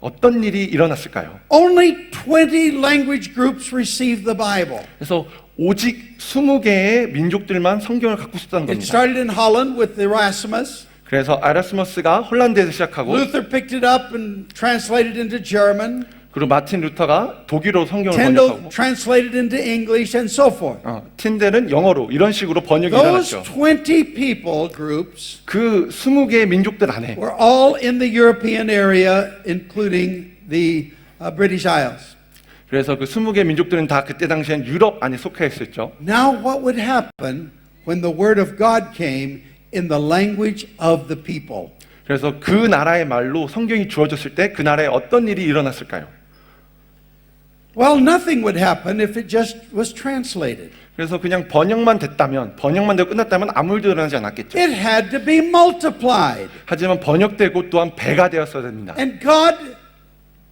어떤 일이 일어났을까요? Only 20 language groups received the Bible. 그래서 오직 20개의 민족들만 성경을 갖고 있었다는 It 겁니다. started in Holland with Erasmus. 그래서 아라스머스가 홀란드에서 시작하고 Luther picked it up and translated into German. 그리고 마틴 루터가 독일어로 성경을 Tyndale 번역하고 translated into English and so forth. 틴델은 영어로 이런 식으로 번역이 Those 일어났죠. 20 people groups 그 20개의 민족들 안에 were all in the European area, including the British Isles. 그래서 그 20개 민족들은 다 그때 당시엔 유럽 안에 속해 있었죠. Now, what would happen when the Word of God came in the language of the people? 그래서 그 나라의 말로 성경이 주어졌을 때 그 나라에 어떤 일이 일어났을까요? Well, nothing would happen if it just was translated. 그래서 그냥 번역만 되고 끝났다면 아무 일도 일어나지 않았겠죠. It had to be multiplied. 하지만 번역되고 또한 배가 되었어야 됩니다. And God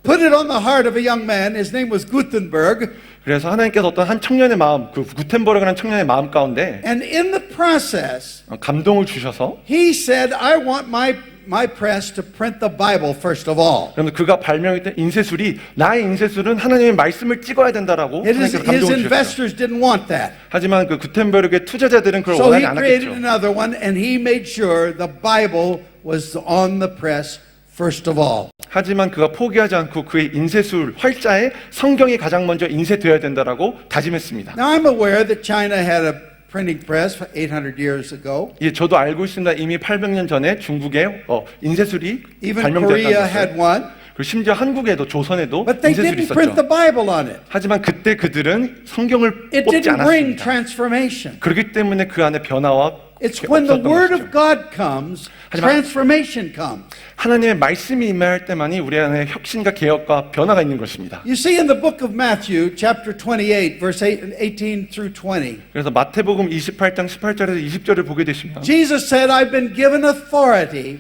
put it on the heart of a young man. His name was Gutenberg. 그래서 하나님께서 어떤 한 청년의 마음, 그 구텐버그라는 청년의 마음 가운데 And in the process, 감동을 주셔서 he said, I want my press to print the Bible first of all. 그러면 그가 발명했던 인쇄술이 나의 인쇄술은 하나님의 말씀을 찍어야 된다고 하나님께서 His 감동을 주셨어요. investors didn't want that. 하지만 그 구텐버그의 투자자들은 그걸 So he 원하지 created 않았겠죠. another one and he made sure the Bible was on the press first of all. 하지만 그가 포기하지 않고 그의 인쇄술 활자에 성경이 가장 먼저 인쇄되어야 된다라고 다짐했습니다. Now I'm aware that China had a printing press 800 years ago. 예, 저도 알고 있습니다. 이미 800년 전에 중국에 인쇄술이 Even 발명되었다는 Korea 것을. had one. 그리고 심지어 한국에도 조선에도 But they 인쇄술이 didn't print 있었죠. the Bible on it. 하지만 그때 그들은 성경을 It 뽑지 didn't bring 않았습니다. transformation. 그렇기 때문에 그 안에 변화와 It's when the 없었던 Word 것이죠. of God comes, 하지만- transformation comes. 하나님의 말씀이 임할 때만이 우리 안에 혁신과 개혁과 변화가 있는 것입니다. You see in the book of Matthew, chapter 28, verse 18 through 20, 그래서 마태복음 28장 18절에서 20절을 보게 되시면 Jesus said, I've been given authority,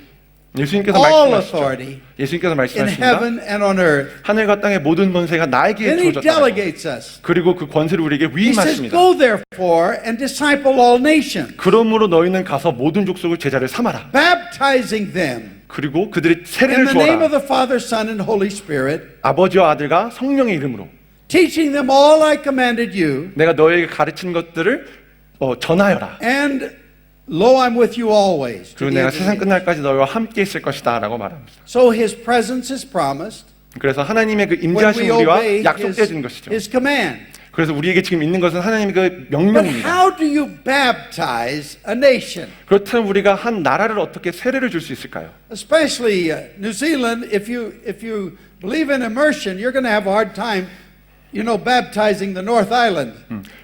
예수님께서 all 말씀하시죠. authority, 예수님께서 in 말씀하십니다. heaven and on earth. 하늘과 땅의 모든 권세가 나에게 Then he 주어졌다. delegates us. 그리고 그 권세를 우리에게 He says, 위임하십니다. go therefore and disciple all nations, 그러므로 너희는 가서 모든 족속을 제자를 삼아라. baptizing them 그리고 그들의 in 세례를 the name of 주어라. the Father, Son, and Holy Spirit, 아버지와 아들과 성령의 이름으로 teaching them all I commanded you, 내가 너에게 가르친 것들을 전하여라. and lo, I'm with you always. to 그리고 the 내가 end of the 세상 age. 끝날까지 너희와 함께 있을 것이다 라고 말합니다. So his presence is promised 그래서 하나님의 그 when we 임재하신 우리와 obey 약속되어진 것이죠. his command. 그래서 우리에게 지금 있는 것은 하나님의 그 But 명령입니다. how do you baptize a nation? 그렇다면 우리가 한 나라를 어떻게 세례를 줄 수 있을까요? Especially New Zealand, if you believe in immersion, you're going to have a hard time, baptizing the North Island,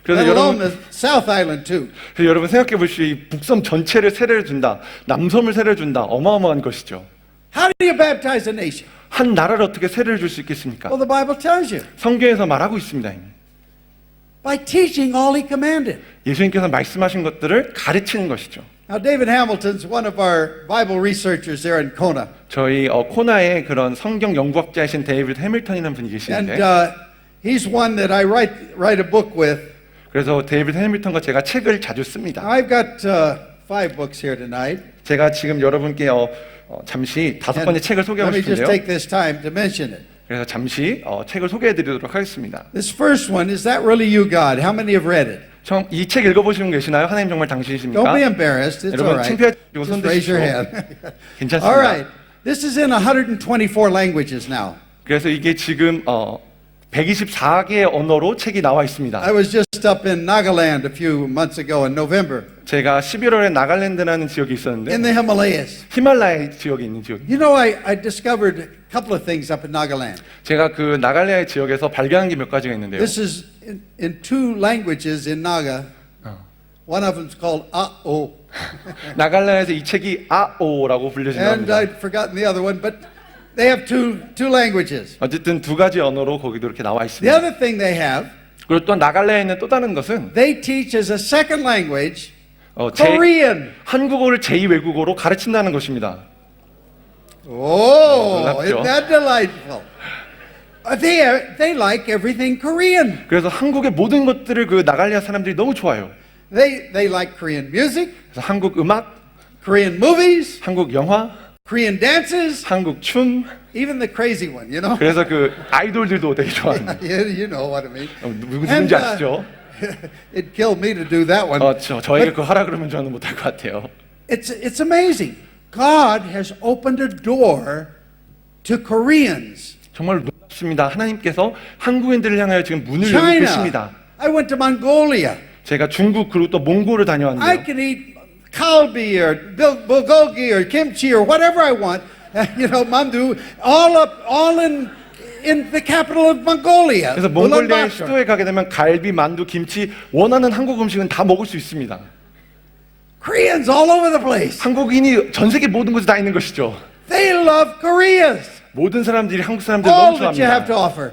그래서 let alone 여러분- the South Island too. 그래서 여러분 생각해 보시오. 이 북섬 전체를 세례를 준다. 남섬을 세례를 준다. 어마어마한 것이죠. How do you baptize a nation? 한 나라를 어떻게 세례를 줄 수 있겠습니까? Well, the Bible tells you. 성경에서 말하고 있습니다. 이미. By teaching all he commanded. 예수님께서 말씀하신 것들을 가르치는 것이죠. Now, David Hamilton's one of our Bible researchers there in Kona. 저희 코나의 그런 성경 연구학자이신 데이비드 해밀턴이라는 분이 And 계시는데 he's one that I write a book with. 그래서 데이비드 해밀턴과 제가 책을 자주 씁니다. I've got 5 books here tonight. 제가 지금 여러분께 잠시 5권의 And 책을 소개하고 let me just 싶은데요. take this time to mention it. 그래서 잠시 책을 소개해드리도록 하겠습니다. This first one, Is That Really You, God? How many have read it? 이 책 읽어보시는 분 계시나요? 하나님 정말 당신이십니까? Don't be embarrassed. It's all 여러분 right. 창피하지 말고 손 Just raise your 드시고 hand. 괜찮습니다. All right. This is in 124 languages now. 그래서 이게 지금 124개의 언어로 책이 나와 있습니다. I was just up in Nagaland a few months ago in November 제가 11월에 나갈랜드라는 지역에 in 있었는데 the Himalayas. 히말라야 지역에 있는 지역. You know, I discovered a couple of things up in Nagaland. 제가 그 나갈레아 지역에서 발견한 게 몇 가지가 있는데요. This is in 2 languages in Naga. One of them's called A'o. 나갈레아에서 이 책이 아오라고 And 불려진답니다. I'd forgotten the other one, but they have two languages. 어쨌든 2가지 언어로 거기도 이렇게 나와 The 있습니다. other thing they have, 그리고 또 나갈레아에 있는 또 다른 것은 they teach as a second language Korean. Korean. 한국어를 제2 외국어로 가르친다는 것입니다. Oh, 놀랍죠? isn't that delightful? They like everything Korean. 그래서 한국의 모든 것들을 그 나갈리아 사람들이 너무 좋아해요. They like Korean music, 그래서 한국 음악, Korean movies, 한국 영화, Korean dances, 한국 춤. even the crazy one, you know? 그래서 그 아이돌들도 되게 좋아합니다. You know what I mean. 누군지 아시죠? It killed me to do that one. 저에게 그거 하라 그러면 저는 못할 것 같아요. It's amazing. God has opened a door to Koreans. 정말 놀랍습니다. 하나님께서 한국인들을 향하여 지금 문을 열고 China. 계십니다. I went to Mongolia. 제가 중국 그리고 또 몽골을 I 다녀왔는데요. can eat kalbi or bulgogi or kimchi or whatever I want. You know, mandu, all in the capital of Mongolia. 그래서 몽골리아 Ulaanbaatar. 수도에 가게 되면 갈비, 만두, 김치 원하는 한국 음식은 다 먹을 수 있습니다. Koreans all over the place. 한국인이 전 세계 모든 곳에 다 있는 것이죠. They love Koreans. 모든 사람들이 한국 사람들을 All 너무 that you have to 좋아합니다. offer.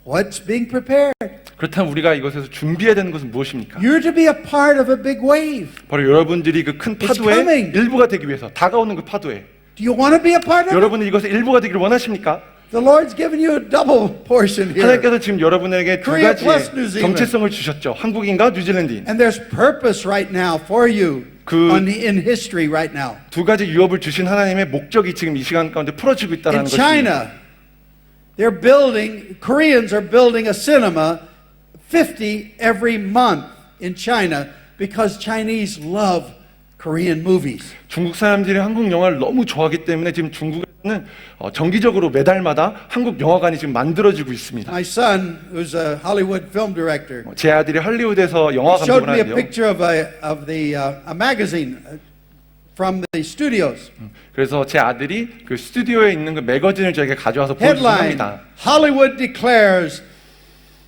What's being prepared? 그렇다면 우리가 이것에서 준비해야 되는 것은 무엇입니까? You're to be a part of a big wave. 바로 여러분들이 그 큰 It's 파도의 coming. 일부가 되기 위해서 다가오는 그 파도에 Do you want to be a part of it? 여러분은 이것의 일부가 되기를 원하십니까? The Lord's given you a double portion here. 하나님께서 지금 여러분에게 두 Korea plus New 가지의 Zealand. 정체성을 주셨죠. 한국인과 뉴질랜드인. And there's purpose right now for you in history right now. 두 가지 유업을 주신 하나님의 목적이 지금 이 시간 가운데 풀어지고 있다는 In 것입니다. China, Koreans are building a cinema 50 every month in China because Chinese love Korean movies. 중국 사람들이 한국 영화를 너무 좋아하기 때문에 지금 중국에는 정기적으로 매달마다 한국 영화관이 지금 만들어지고 있습니다. My son, who's a Hollywood film director, 제 아들이 할리우드에서 영화 showed 감독을 me a 하는데요. picture of a magazine from the studios. 그래서 제 아들이 그 스튜디오에 있는 그 매거진을 저에게 가져와서 보여주긴 Headline: 합니다. Hollywood declares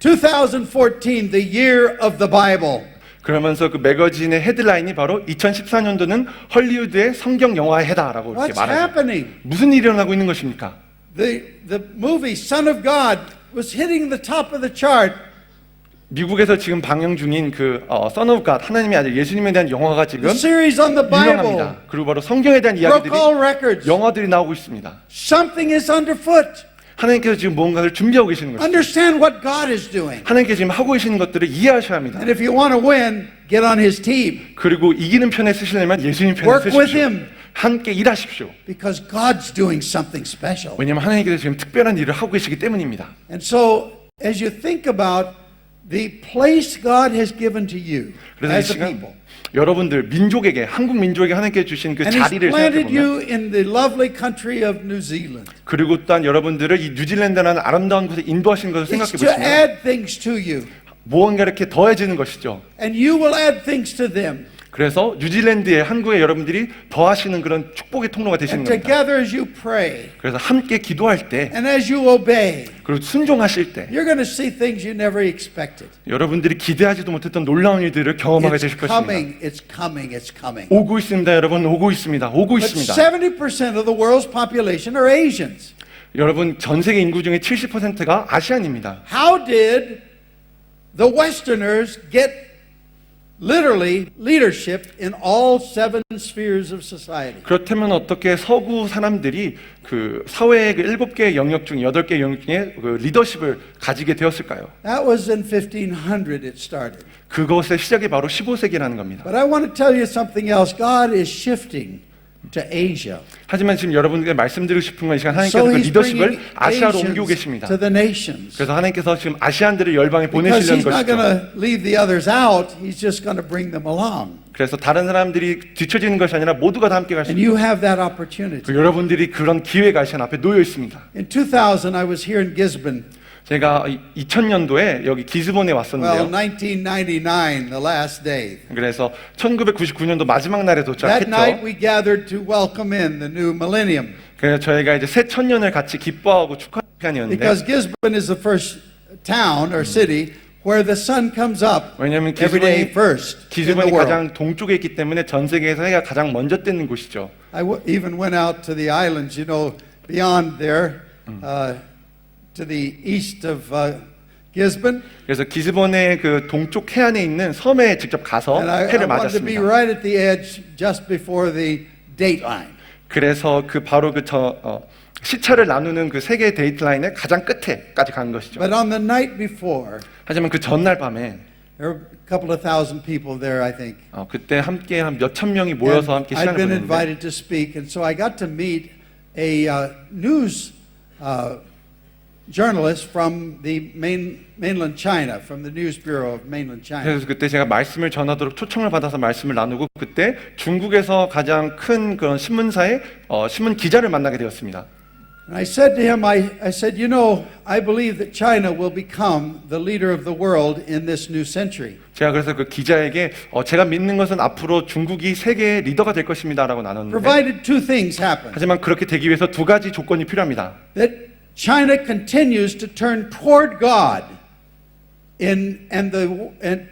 2014 the year of the Bible. 그러면서 그 매거진의 헤드라인이 바로 2014년도는 헐리우드의 성경 영화의 해다라고 이렇게 What's 말하죠. happening? 무슨 일이 일어나고 있는 것입니까? The movie Son of God was hitting the top of the chart. 미국에서 지금 방영 중인 그 Son of God, 하나님의 아들 예수님에 대한 영화가 지금 The series on the Bible 유명합니다. 그리고 바로 성경에 대한 broke 이야기들이 all records. 영화들이 나오고 있습니다. Something is underfoot. 하나님께서 지금 무언가를 준비하고 계시는 것입니다. Understand what God is doing. 하나님께서 지금 하고 계시는 것들을 이해하셔야 합니다. And if you want to win, get on His team. 그리고 이기는 편에 쓰시려면 예수님 편에 Work with 쓰십시오. Him. 함께 일하십시오. Because God's doing something special. 왜냐하면 하나님께서 지금 특별한 일을 하고 계시기 때문입니다. And so, as you think about the place God has given to you 그래서 이 as a 시간 people, 여러분들 민족에게 한국 민족에게 하나님께 주신 그 and He's 자리를 planted 생각해 보면 you in the lovely country of New Zealand. 그리고 또한 여러분들을 이 뉴질랜드라는 아름다운 곳에 인도하신 것을 It's 생각해 to 보시면 add things to you, 무언가 이렇게 더해지는 것이죠. and you will add things to them. 그래서 뉴질랜드에 한국에 여러분들이 더하시는 그런 축복의 통로가 되시는 And 겁니다. together as you pray 그래서 함께 기도할 때 and as you obey, 그리고 순종하실 때 you're going to see things you never expected. 여러분들이 기대하지도 못했던 놀라운 일들을 경험하게 It's 되실 것입니다. coming, it's coming, it's coming. 오고 있습니다, 여러분. 오고 있습니다. 오고 But 있습니다. 70% of the world's population are Asians. 여러분, 전 세계 인구 중에 70%가 아시안입니다. How did the Westerners get literally leadership in all 7 spheres of society? 그렇다면 어떻게 서구 사람들이 그 사회의 그 7개의 영역 중 8개의 영역 중에 그 리더십을 가지게 되었을까요? That was in 1500 it started. 그것의 시작이 바로 15세기라는 겁니다. But I want to tell you something else. God is shifting to Asia. 하지만 지금 여러분에게 말씀드리고 싶은 건 이 시간 하나님께서 So 그 He's 리더십을 bringing 아시아로 옮기고 Asians 계십니다. to the nations. 그래서 하나님께서 지금 아시안들을 열방에 Because 보내시려는 He's not going 것이죠. to leave the others out. He's just going to bring them along. 그래서 다른 사람들이 뒤처지는 것이 아니라 모두가 다 함께 갈 수 And 있는 you have that opportunity. 여러분들이 그런 기회가 아시안 앞에 놓여 있습니다. In 2000, I was here in Gisborne. 제가 2000년도에 여기 기즈본에 Well, 왔었는데요. 1999, the last day. 그래서 1999년도 마지막 날에 That night 도착했죠. we gathered to welcome in the new millennium. 그래서 저희가 이제 새 천년을 같이 기뻐하고 축하하는 시간이었는데 Because Gisborne is the first town or city where the sun comes up 왜냐하면 every day first in the 기즈본이 world. 가장 동쪽에 있기 때문에 전 세계에서 해가 가장 먼저 뜨는 곳이죠. I even went out to the islands, you know, beyond there, to the east of Gisborne. 그래서 기즈본의 그 동쪽 해안에 있는 섬에 직접 가서 And I 해를 wanted to be 맞았습니다. right at the edge just before the date line. 그래서 그 바로 그 시차를 나누는 그 세계 데이트라인의 가장 끝에까지 간 것이죠. But on the night before, 하지만 그 전날 밤에 there were a couple of thousand people there, I think. 그때 함께 한 몇천 명이 모여서 함께 I'd 시간을 been 보냈는데 invited to speak, and so I got to meet a news journalist from the mainland China, from the News Bureau of mainland China. 그래서 그때 제가 말씀을 전하도록 초청을 받아서 말씀을 나누고 그때 중국에서 가장 큰 그런 신문사의 신문 기자를 만나게 되었습니다. And I said to him, I said, you know, I believe that China will become the leader of the world in this new century. 제가 그래서 그 기자에게 제가 믿는 것은 앞으로 중국이 세계의 리더가 될 것입니다라고 나눴는데 Provided two things happen. 하지만 그렇게 되기 위해서 두 가지 조건이 필요합니다. That China continues to turn toward God and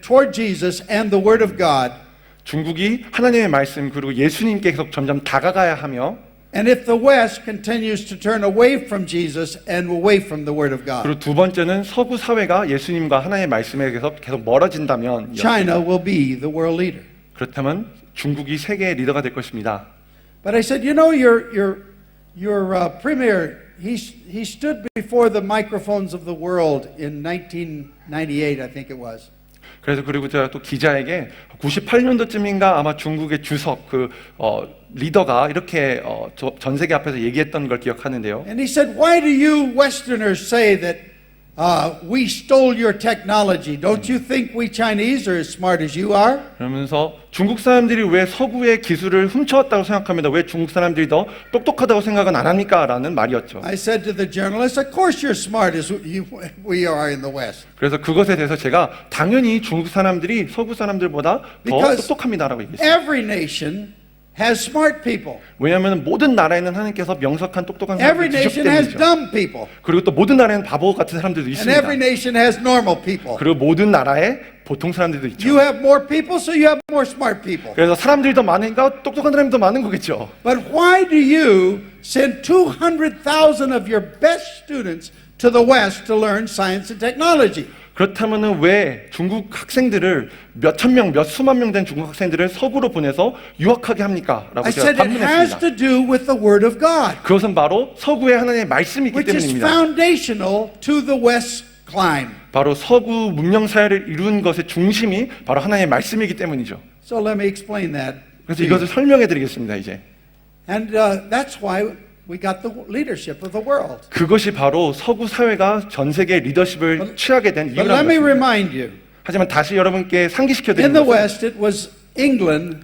toward Jesus and the Word of God. 중국이 하나님의 말씀 그리고 예수님께 계속 점점 다가가야 하며 And if the West continues to turn away from Jesus and away from the Word of God, 그리고 두 번째는 서구 사회가 예수님과 하나님의 말씀에 계속 멀어진다면 China will be the world leader. 그렇다면 중국이 세계의 리더가 될 것입니다. But I said, you know, your premier, he stood before the microphones of the world in 1998, I think it was. 그래서 그리고 제가 또 기자에게 98년도쯤인가 아마 중국의 주석 리더가 이렇게 전 세계 앞에서 얘기했던 걸 기억하는데요. And he said, why do you Westerners say that we stole your technology? Don't you think we Chinese are as smart as you are? 그러면서 중국 사람들이 왜 서구의 기술을 훔쳐왔다고 생각합니다. 왜 중국 사람들이 더 똑똑하다고 생각은 안 합니까? 라는 말이었죠. I said to the journalist, of course you're smart as we are in the West. 그래서 그것에 대해서 제가 당연히 중국 사람들이 서구 사람들보다 더 Because 똑똑합니다라고 얘기했어요. every nation has smart people. 왜냐하면 모든 나라에는 하나님께서 명석한 똑똑한 Every 사람들이 지적 nation has 때문이죠. dumb people. 그리고 또 모든 나라에는 바보 같은 사람들도 And every 있습니다. nation has normal people. 그리고 모든 나라에 보통 사람들도 있죠. You have more people, so you have more smart people. 그래서 사람들이 더 많으니까 똑똑한 사람이 더 많은 거겠죠. But why do you send 200,000 of your best students to the West to learn science and technology? 그렇다면은 왜 중국 학생들을 몇천 명, 몇 수만 명 된 중국 학생들을 서구로 보내서 유학하게 합니까? 라고 I 제가 said it has 반문했습니다. to do with the Word of God, 그것은 바로 서구에 하나님의 말씀이 있기 which is 때문입니다. foundational to the West's climb. 바로 서구 문명 사회를 이루는 것의 중심이 바로 하나님의 말씀이기 때문이죠. So let me explain that. 그래서 to you. 이것을 설명해 드리겠습니다, 이제. And that's why we got the leadership of the world. 그것이 바로 서구 사회가 전 세계 리더십을 취하게 된 But let 이유라는 me 것입니다. remind you, 하지만 다시 여러분께 상기시켜 in 드리는 the 것은 West, it was England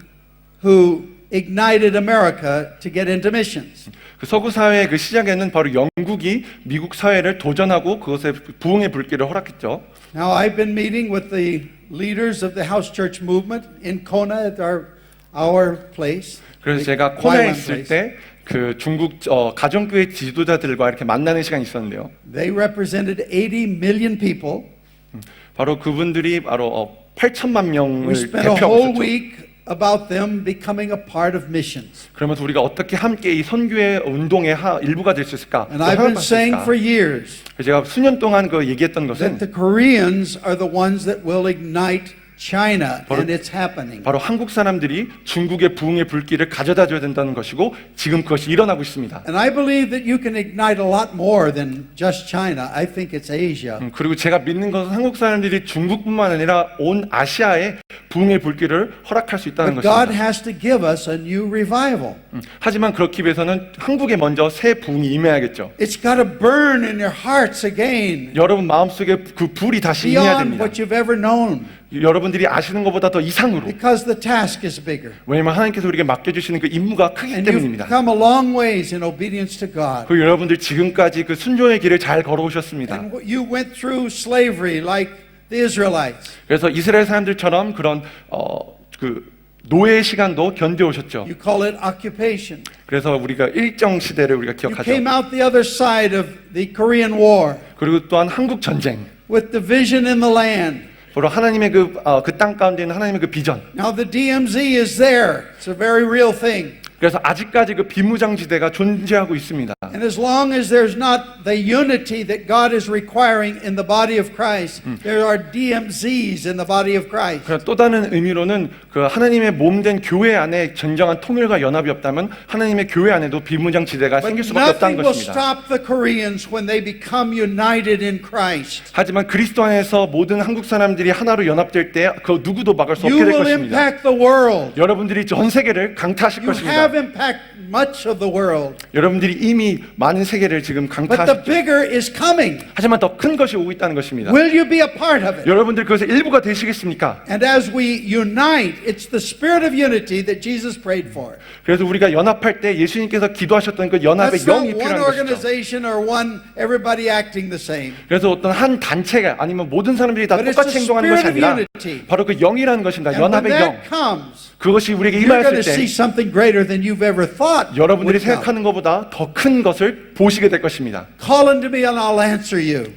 who ignited America to get into missions. 그 서구 사회의 그 시작에는 바로 영국이 미국 사회를 도전하고 그것에 부흥의 불길을 허락했죠. Now, I've been meeting with the leaders of the house church movement in Kona at our place. 그래서 제가 코나에 있을 때 그 중국 가정교회 지도자들과 이렇게 만나는 시간이 있었는데요. They represented 80 million people. 바로 그분들이 바로 8천만 We 명을 spent a 대표하고 whole 있었죠. week about them becoming a part of missions. 그러면서 우리가 어떻게 함께 이 선교의 운동의 일부가 될 수 있을까? And I've been saying for years 제가 수년 동안 그 얘기했던 것은 that the Koreans are the ones that will ignite China, and it's happening. 바로 한국 사람들이 중국의 부흥의 불길을 가져다 줘야 된다는 것이고 지금 그것이 일어나고 있습니다. And I believe that you can ignite a lot more than just China. I think it's Asia. 그리고 제가 믿는 것은 한국 사람들이 중국뿐만 아니라 온 아시아에 부흥의 불길을 허락할 수 있다는 But God 것입니다. has to give us a new revival. 하지만 그렇기 위해서는 한국에 먼저 새 부흥이 임해야겠죠. It's got to burn in your hearts again, 여러분 마음속에 그 불이 다시 임해야 beyond 됩니다. what you've ever known, 여러분들이 아시는 것보다 더 이상으로. because the task is bigger. 왜냐하면 하나님께서 우리에게 맡겨주시는 그 임무가 크기 And you've 때문입니다. come a long ways in obedience to God. 그리고 여러분들 지금까지 그 순종의 길을 잘 걸어오셨습니다. And you went through slavery like the Israelites. 그래서 이스라엘 사람들처럼 그런 그 노예의 시간도 견뎌오셨죠. You call it occupation. 그래서 우리가 일정 시대를 우리가 You 기억하죠. came out the other side of the Korean War 그리고 또한 한국 전쟁, with division in the land. 바로 하나님의 그 땅 가운데 있는 하나님의 그 비전. Now the DMZ is there. It's a very real thing. 그래서 아직까지 그 비무장지대가 존재하고 있습니다. And as long as there's not the unity that God is requiring in the body of Christ, there are DMZs in the body of Christ. 그러나 또 다른 의미로는 그 하나님의 몸된 교회 안에 진정한 통일과 연합이 없다면 하나님의 교회 안에도 비무장지대가 But 생길 수밖에 없다는 nothing will 것입니다. stop the Koreans when they become united in Christ. 하지만 그리스도 안에서 모든 한국 사람들이 하나로 연합될 때 그 누구도 막을 수 You 없게 될 will 것입니다. impact the world. 여러분들이 전 세계를 강타하실 You 것입니다. have impacted much of the world. 여러분들이 이미 많은 세계를 지금 But the 강타하셨죠. bigger is coming. 하지만 더 큰 것이 오고 있다는 것입니다. Will you be a part of it? 여러분들 그것의 일부가 되시겠습니까? And as we unite, it's the spirit of unity that Jesus prayed for. 그래서 우리가 연합할 때 예수님께서 기도하셨던 그 연합의 That's not 영이 one 필요한 것이죠. organization or one everybody acting the same. 그래서 어떤 한 단체가 아니면 모든 사람들이 다 But it's 똑같이 the 행동하는 것이 spirit of 아니라 unity. 바로 그 영이라는 것입니다. And when 연합의 영. that comes, 그것이 우리에게 you're going to 임하였을 see 때 something greater than you've ever thought. 여러분들이 would come. 생각하는 것보다 더 큰 것을 보시게 될 것입니다. Call unto me and I'll answer you.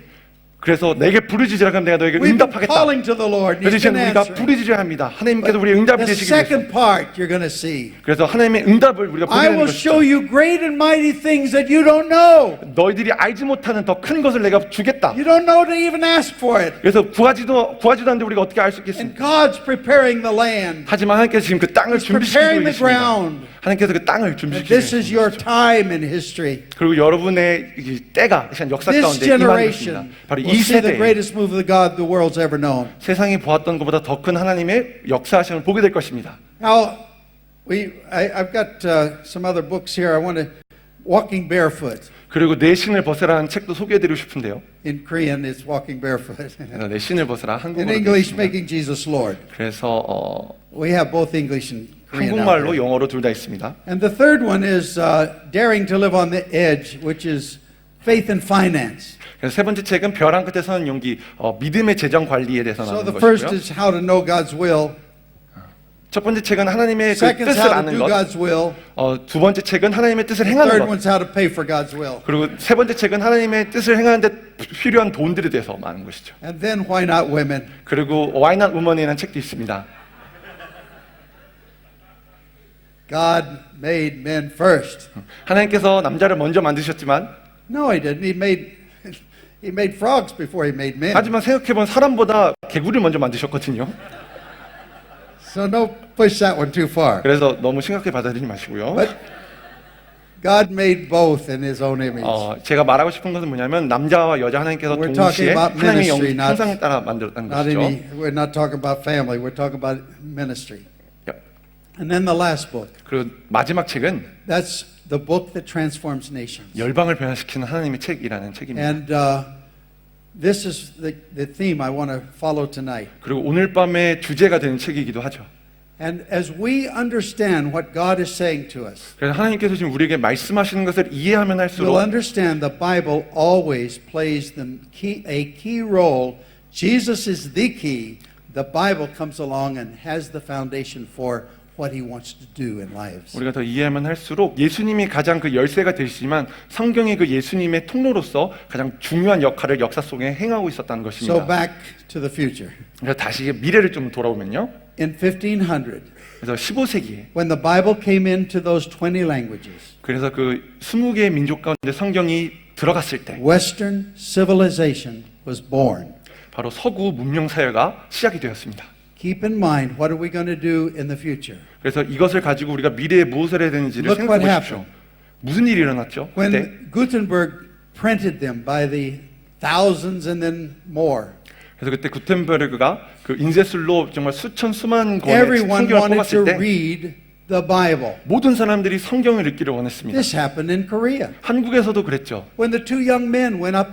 그래서 내게 부르짖으라 하면 내가 너에게 We've been 응답하겠다. calling to the Lord. and 그래서 He's 이제 been 우리가 answering. 부르짖어야 합니다. 하나님께서 But 우리의 응답이 the 되시기 위해서. second part you're going to see. 그래서 하나님의 응답을 우리가 보게 I 되는 will 것이죠. show you great and mighty things that you don't know. 너희들이 알지 못하는 더 큰 것을 내가 주겠다. You don't know to even ask for it. 그래서 구하지도 않는데 우리가 어떻게 알 수 And 있겠습니까? God's preparing the land. 하지만 하나님께서 지금 그 땅을 He's 준비시키고 preparing the 계십니다. ground. 하나님께서 그 땅을 And 준비시키고 this is 계십니다. your time in history. 그리고 여러분의 이 때가 시간 역사 This 가운데 임하는 것입니다. generation 바로 will 이 see the 세대에 greatest move of the God the world's ever known. 세상이 보았던 것보다 더 큰 하나님의 역사하심을 보게 될 것입니다. Now, I've got some other books here. I want to Walking Barefoot. 그리고 내 신을 벗으라는 책도 소개해드리고 싶은데요. In Korean, it's Walking Barefoot. 내 신을 벗으라 In 한국어로 되어 English, 있습니다. Making Jesus Lord. 그래서 We have both English and Korean out 한국말로 there. 영어로 둘 다 있습니다. And the third one is Daring to Live on the Edge, which is Faith and Finance. 그래서 세 번째 책은 벼랑 끝에 서는 용기, 믿음의 재정 관리에 대해서 So 나오는 the first 것이고요. is How to Know God's Will. 첫 번째 책은 하나님의 그 Second is 뜻을 How to 아는 Do 것. God's Will. 두 번째 책은 하나님의 뜻을 The 행하는 third 것. one's How to Pay for God's Will. 그리고 세 번째 책은 하나님의 뜻을 행하는데 필요한 돈들에 대해서 많은 것이죠. And then Why Not Women? 그리고 Why Not Woman이라는 책도 있습니다. God made men first. 하나님께서 남자를 먼저 만드셨지만 No, He didn't. He made frogs before He made men. 하지만 생각해보면 사람보다 개구리를 먼저 만드셨거든요. So don't push that one too far. 그래서 너무 심각하게 받아들이지 마시고요. But God made both in His own image. 제가 말하고 싶은 것은 뭐냐면 남자와 여자 하나님께서 We're 동시에 talking about 하나님의 ministry, 영 not- 형상에 따라 만들었다는 것이죠. We're not talking about family. We're talking about ministry. And then the last book. 그리고 마지막 책은 That's the book that transforms nations. 열방을 변화시키는 하나님의 책이라는 책입니다. And this is the theme I want to follow tonight. 그리고 오늘 밤의 주제가 되는 책이기도 하죠. And as we understand what God is saying to us, 그래서 하나님께서 지금 우리에게 말씀하시는 것을 이해하면 we'll 할수록 understand the Bible always plays a key role. Jesus is the key. The Bible comes along and has the foundation for what He wants to do in lives. 우리가 더 이해하면 할수록 예수님이 가장 그 열쇠가 되시지만 성경이 그 예수님의 통로로서 가장 중요한 역할을 역사 속에 행하고 있었다는 So 것입니다. back to the future. 그래서 다시 미래를 좀 돌아오면요. In 1500, 그래서 15세기에 when the Bible came into those 20 languages, 그래서 그 20개의 민족 가운데 성경이 들어갔을 때 Western civilization was born. 바로 서구 문명 사회가 시작이 되었습니다. Keep in mind, what are we going to do in the future? 그래서 이것을 가지고 우리가 미래에 무엇을 해야 되는지를 Look what 생각해 보십시오. 무슨 일이 일어났죠? 그때 When Gutenberg printed them by the thousands and then more, 그래서 그때 구텐베르그가 그 인쇄술로 정말 수천 수만 권의 everyone 성경을 wanted to 뽑았을 때 read the Bible. 모든 사람들이 성경을 읽기를 원했습니다. This happened in Korea. 한국에서도 그랬죠. When the two young men went up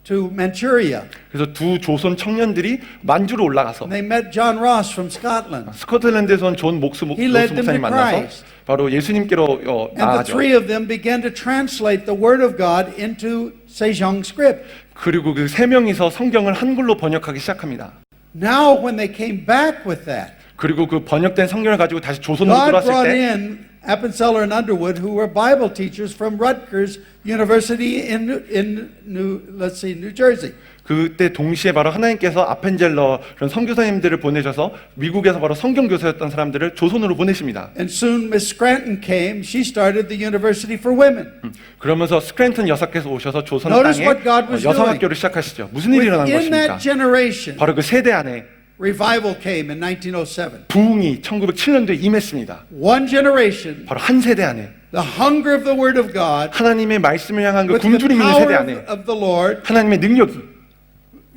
to Manchuria, 그래서 두 조선 청년들이 만주로 올라가서 and they met John Ross from Scotland. 스코틀랜드에서 온 존 목수 He led them 목사님 to 만나서 Christ. 바로 예수님께로 And the 나아가죠. three of them began to translate the Word of God into Sejong script. 그리고 그 세 명이서 성경을 한글로 번역하기 시작합니다. Now, when they came back with that, 그리고 그 번역된 성경을 가지고 다시 조선으로 God 돌아왔을 brought 때 in Appenzeller and Underwood, who were Bible teachers from Rutgers University in New Jersey. 그때 동시에 바로 하나님께서 아펜젤러 그런 선교사님들을 보내셔서 미국에서 바로 성경 교사였던 사람들을 조선으로 보내십니다. And soon Miss Scranton came. She started the University for Women. 그러면서 스크랜턴 여사께서 오셔서 조선 Notice 땅에 what God was 여성학교를 시작하시죠. 무슨 일이 일어난 Within 것입니까? that generation, 바로 그 세대 안에 revival came in 1907. 부흥이 1907년도에 임했습니다. One generation, 바로 한 세대 안에 the hunger of the Word of God, 하나님의 말씀을 향한 그 with the 굶주림 있는 세대 power 안에 of the Lord, 하나님의 능력이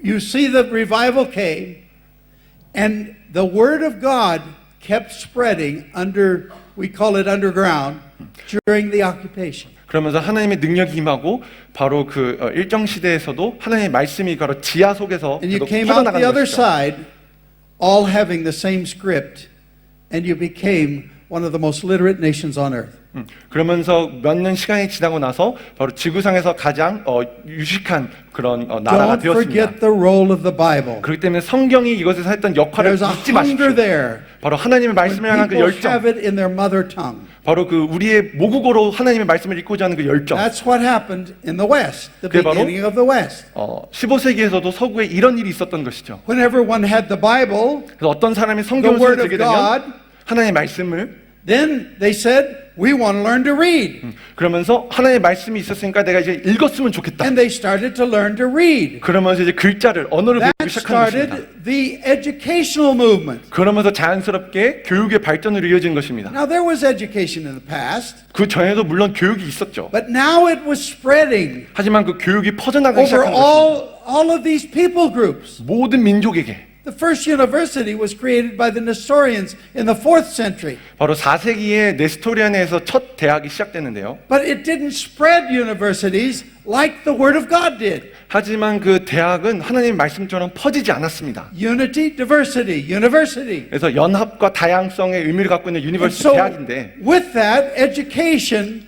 you see the revival came, and the Word of God kept spreading under, we call it underground, during the occupation. 그러면서 하나님의 능력이 임하고 바로 그 일정 시대에서도 하나님의 말씀이 바로 지하 속에서 And you 계속 came out the 퍼져나가는 other 것이죠. side, all having the same script, and you became one of the most literate nations on earth. 그러면서 몇 년 시간이 지나고 나서 바로 지구상에서 가장 유식한 그런 나라가 Don't 되었습니다. forget the role of the Bible. 그렇기 때문에 성경이 이것에서 했던 역할을 There's a 잊지 hunger 마십시오. there. 바로 하나님의 When 말씀을 향한 그 people 열정, have it in their mother tongue. 바로 그 우리의 모국어로 하나님의 말씀을 읽고자 하는 그 열정. That's what happened in the West, the 그게 바로 beginning of the West. 15세기에서도 서구에 이런 일이 있었던 것이죠. Whenever one had the Bible, 그래서 어떤 사람이 the 성경을 Word 들게 of God, 되면 하나님의 말씀을 then they said, we want to learn to read. 그러면서 하나님의 말씀이 있었으니까 내가 이제 읽었으면 좋겠다. And they started to learn to read. 그러면서 이제 글자를 언어를 That 배우기 시작한 것입니다. started the educational movement. 그러면서 자연스럽게 교육의 발전으로 이어진 것입니다. Now there was education in the past, 그 전에도 물론 교육이 있었죠. but now it was spreading 하지만 그 교육이 퍼져나가기 over 시작한 것입니다. all of these people groups. 모든 민족에게. The first university was created by the Nestorians in the 4th century. 바로 4세기에 네스토리안에서 첫 대학이 시작됐는데요. But it didn't spread universities like the Word of God did. 하지만 그 대학은 하나님의 말씀처럼 퍼지지 않았습니다. Unity, diversity, university. 그래서 연합과 다양성의 의미를 갖고 있는 And 유니버시티 so, 대학인데 with that, education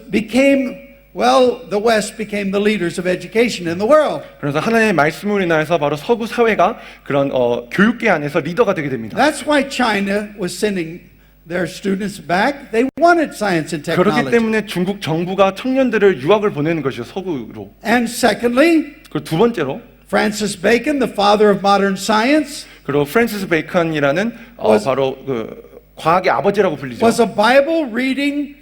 became, well, the West became the leaders of education in the world. 그래서 하나님의 말씀으로 인하여서 바로 서구 사회가 그런 교육계 안에서 리더가 되게 됩니다. That's why China was sending their students back. They wanted science and 그렇기 technology. 때문에 중국 정부가 청년들을 유학을 보내는 것이죠, 서구로. And secondly, 그리고 두 번째로 Francis Bacon, the father of modern science, 그리고 프랜시스 베이컨이라는 바로 그 과학의 아버지라고 불리죠. was a Bible reading,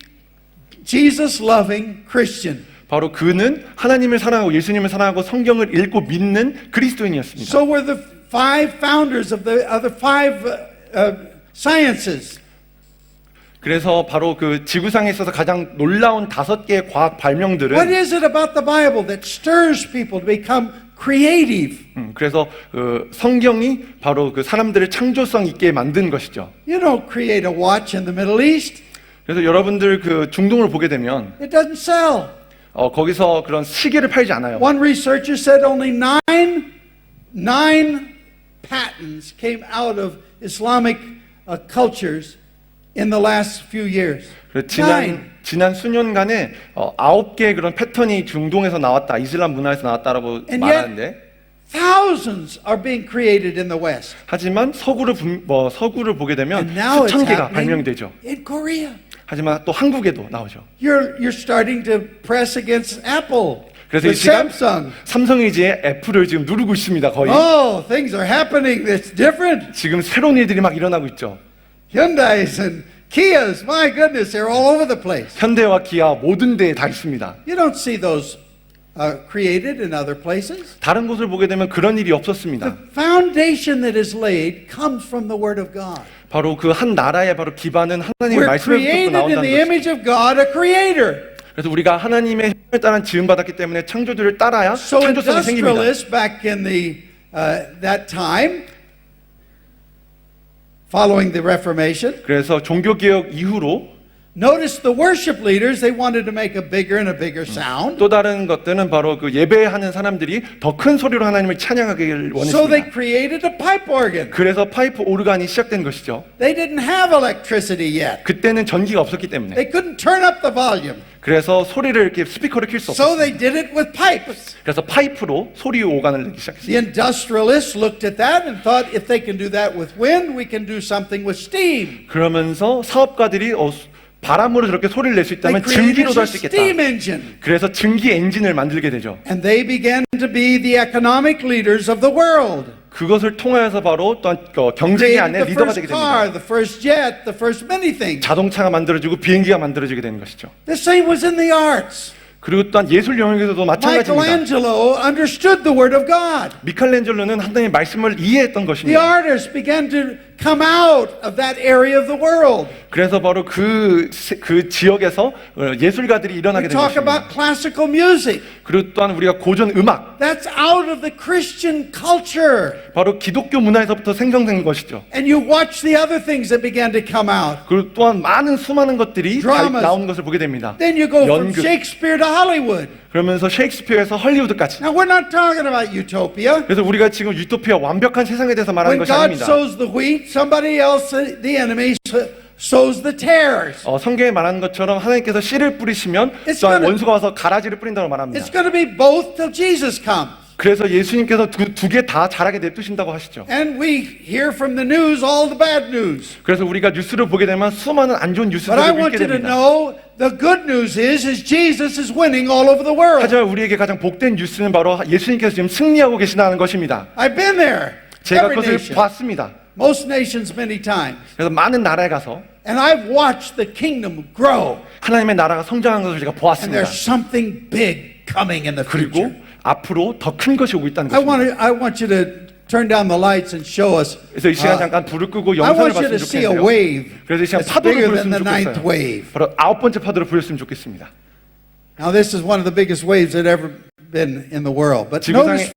Jesus loving Christian. 바로 그는 하나님을 사랑하고 예수님을 사랑하고 성경을 읽고 믿는 그리스도인이었습니다. So were the five founders of the other five sciences. 그래서 바로 그 지구상에 있어서 가장 놀라운 5개의 과학 What 발명들은 is it about the Bible that stirs people to become creative? 그래서 그 성경이 바로 그 사람들을 창조성 있게 만든 것이죠. You don't create a watch in the Middle East. 그래서 여러분들 그 중동을 보게 되면 It doesn't sell. 거기서 그런 시계를 팔지 않아요. One researcher said only nine patents came out of Islamic cultures in the last few years. 그래서 지난 수년간에 9개의 그런 패턴이 중동에서 나왔다, 이슬람 문화에서 나왔다라고 And 말하는데, yet, thousands are being created in the West. 하지만 서구를 보게 되면 And now it's 수천 개가 happening 발명되죠. in Korea. 하지만 또 한국에도 나오죠. You're starting to press against Apple, 그래서 이 with 시간 Samsung. 삼성의지에 애플을 지금 누르고 있습니다. 거의 Oh, things are happening. It's different. 지금 새로운 일들이 막 일어나고 있죠. Hyundai's and Kias, my goodness, they're all over the place. 현대와 기아 모든 데에 다 있습니다. You don't see those created in other places. 다른 곳을 보게 되면 그런 일이 The 없었습니다. foundation that is laid comes from the Word of God. 바로 그 한 나라의 바로 기반은 하나님의 We're 말씀에서부터 created in 나온다는 the 것이죠. image of God, a creator. 그래서 우리가 하나님의 형을 따라 지음받았기 때문에 창조주를 따라야 So 창조성이 생깁니다. industrialists back in that time, following the Reformation, 그래서 종교개혁 이후로 notice the worship leaders, they wanted to make a bigger and a bigger sound. 또 다른 것들은 바로 그 예배하는 사람들이 더 큰 소리로 하나님을 찬양하기를 So they 원했습니다. created a pipe organ. 그래서 파이프 오르간이 시작된 것이죠. They didn't have electricity yet. 그때는 전기가 없었기 때문에 They couldn't turn up the volume. 그래서 소리를 이렇게 스피커를 킬 수 So 없었어요. they did it with pipes. 그래서 파이프로 소리 오간을 내기 시작했어요. The industrialists looked at that and thought if they can do that with wind, we can do something with steam. 그러면서 사업가들이 바람으로 저렇게 소리를 낼 수 They 있다면 created 증기로도 a 할 수 있겠다. steam engine. 그래서 증기 엔진을 만들게 되죠. And they began to be the economic leaders of the world. 그것을 통하여서 바로 또한 경쟁의 Created 안에 the 리더가 first 되게 car, 됩니다. the first jet, the first many things. 자동차가 만들어지고 비행기가 만들어지게 되는 것이죠. The same was in the arts. 그리고 또한 예술 영역에서도 마찬가지입니다. Michelangelo understood the Word of God. 미켈란젤로는 하나님의 말씀을 이해했던 The 것입니다. artists began to come out of that area of the world. 그래서 바로 그 지역에서 예술가들이 일어나게 We 된 talk 것입니다. about classical music. 그리고 또한 우리가 고전 음악, That's out of the Christian culture. 바로 기독교 문화에서부터 생성된 것이죠. And you watch the other things that began to come out. 그리고 또한 많은 것들이 Dramas. 나오는 것을 보게 됩니다. Then you go from 연극, Shakespeare to Hollywood. 그러면서 셰익스피어에서 헐리우드까지. Now, we're not talking about utopia. 그래서 우리가 지금 유토피아 완벽한 세상에 대해서 말하는 When 것이 God 아닙니다. sows the wheat, somebody else, the enemy, sows the tares. 성경에 말하는 것처럼 하나님께서 씨를 뿌리시면 It's 또한 gonna- 원수가 와서 가라지를 뿌린다고 말합니다. It's going to be both till Jesus comes. 그래서 예수님께서 두 개 다 자라게 냅두신다고 하시죠. And we hear from the news all the bad news. 그래서 우리가 뉴스를 보게 되면 수많은 안 좋은 But I 뉴스들을 want 읽게 you to 됩니다. know the good news is Jesus is winning all over the world. 하지만 우리에게 가장 복된 뉴스는 바로 예수님께서 지금 승리하고 계시다는 것입니다. I've been there. 제가 Every 그것을 nation. 봤습니다. Most nations many times. 그래서 많은 나라에 가서 And I've watched the kingdom grow. 하나님의 나라가 성장하는 것을 제가 And 보았습니다. there's something big coming in the 그리고 future. 앞으로 더 큰 것이 오고 있다는 I 것입니다. want you to turn down the lights and show us. 그래서 이 시간 잠깐 불을 끄고 I 영상을 want you to 봤으면 see a 좋겠는데요. wave 그래서 이 시간 that's 파도를 bigger than 보였으면 the ninth 좋겠어요. wave. 바로 9번째 파도를 보였으면 좋겠습니다. Now, this is one of the biggest waves that ever been in the world. But 지구상에 notice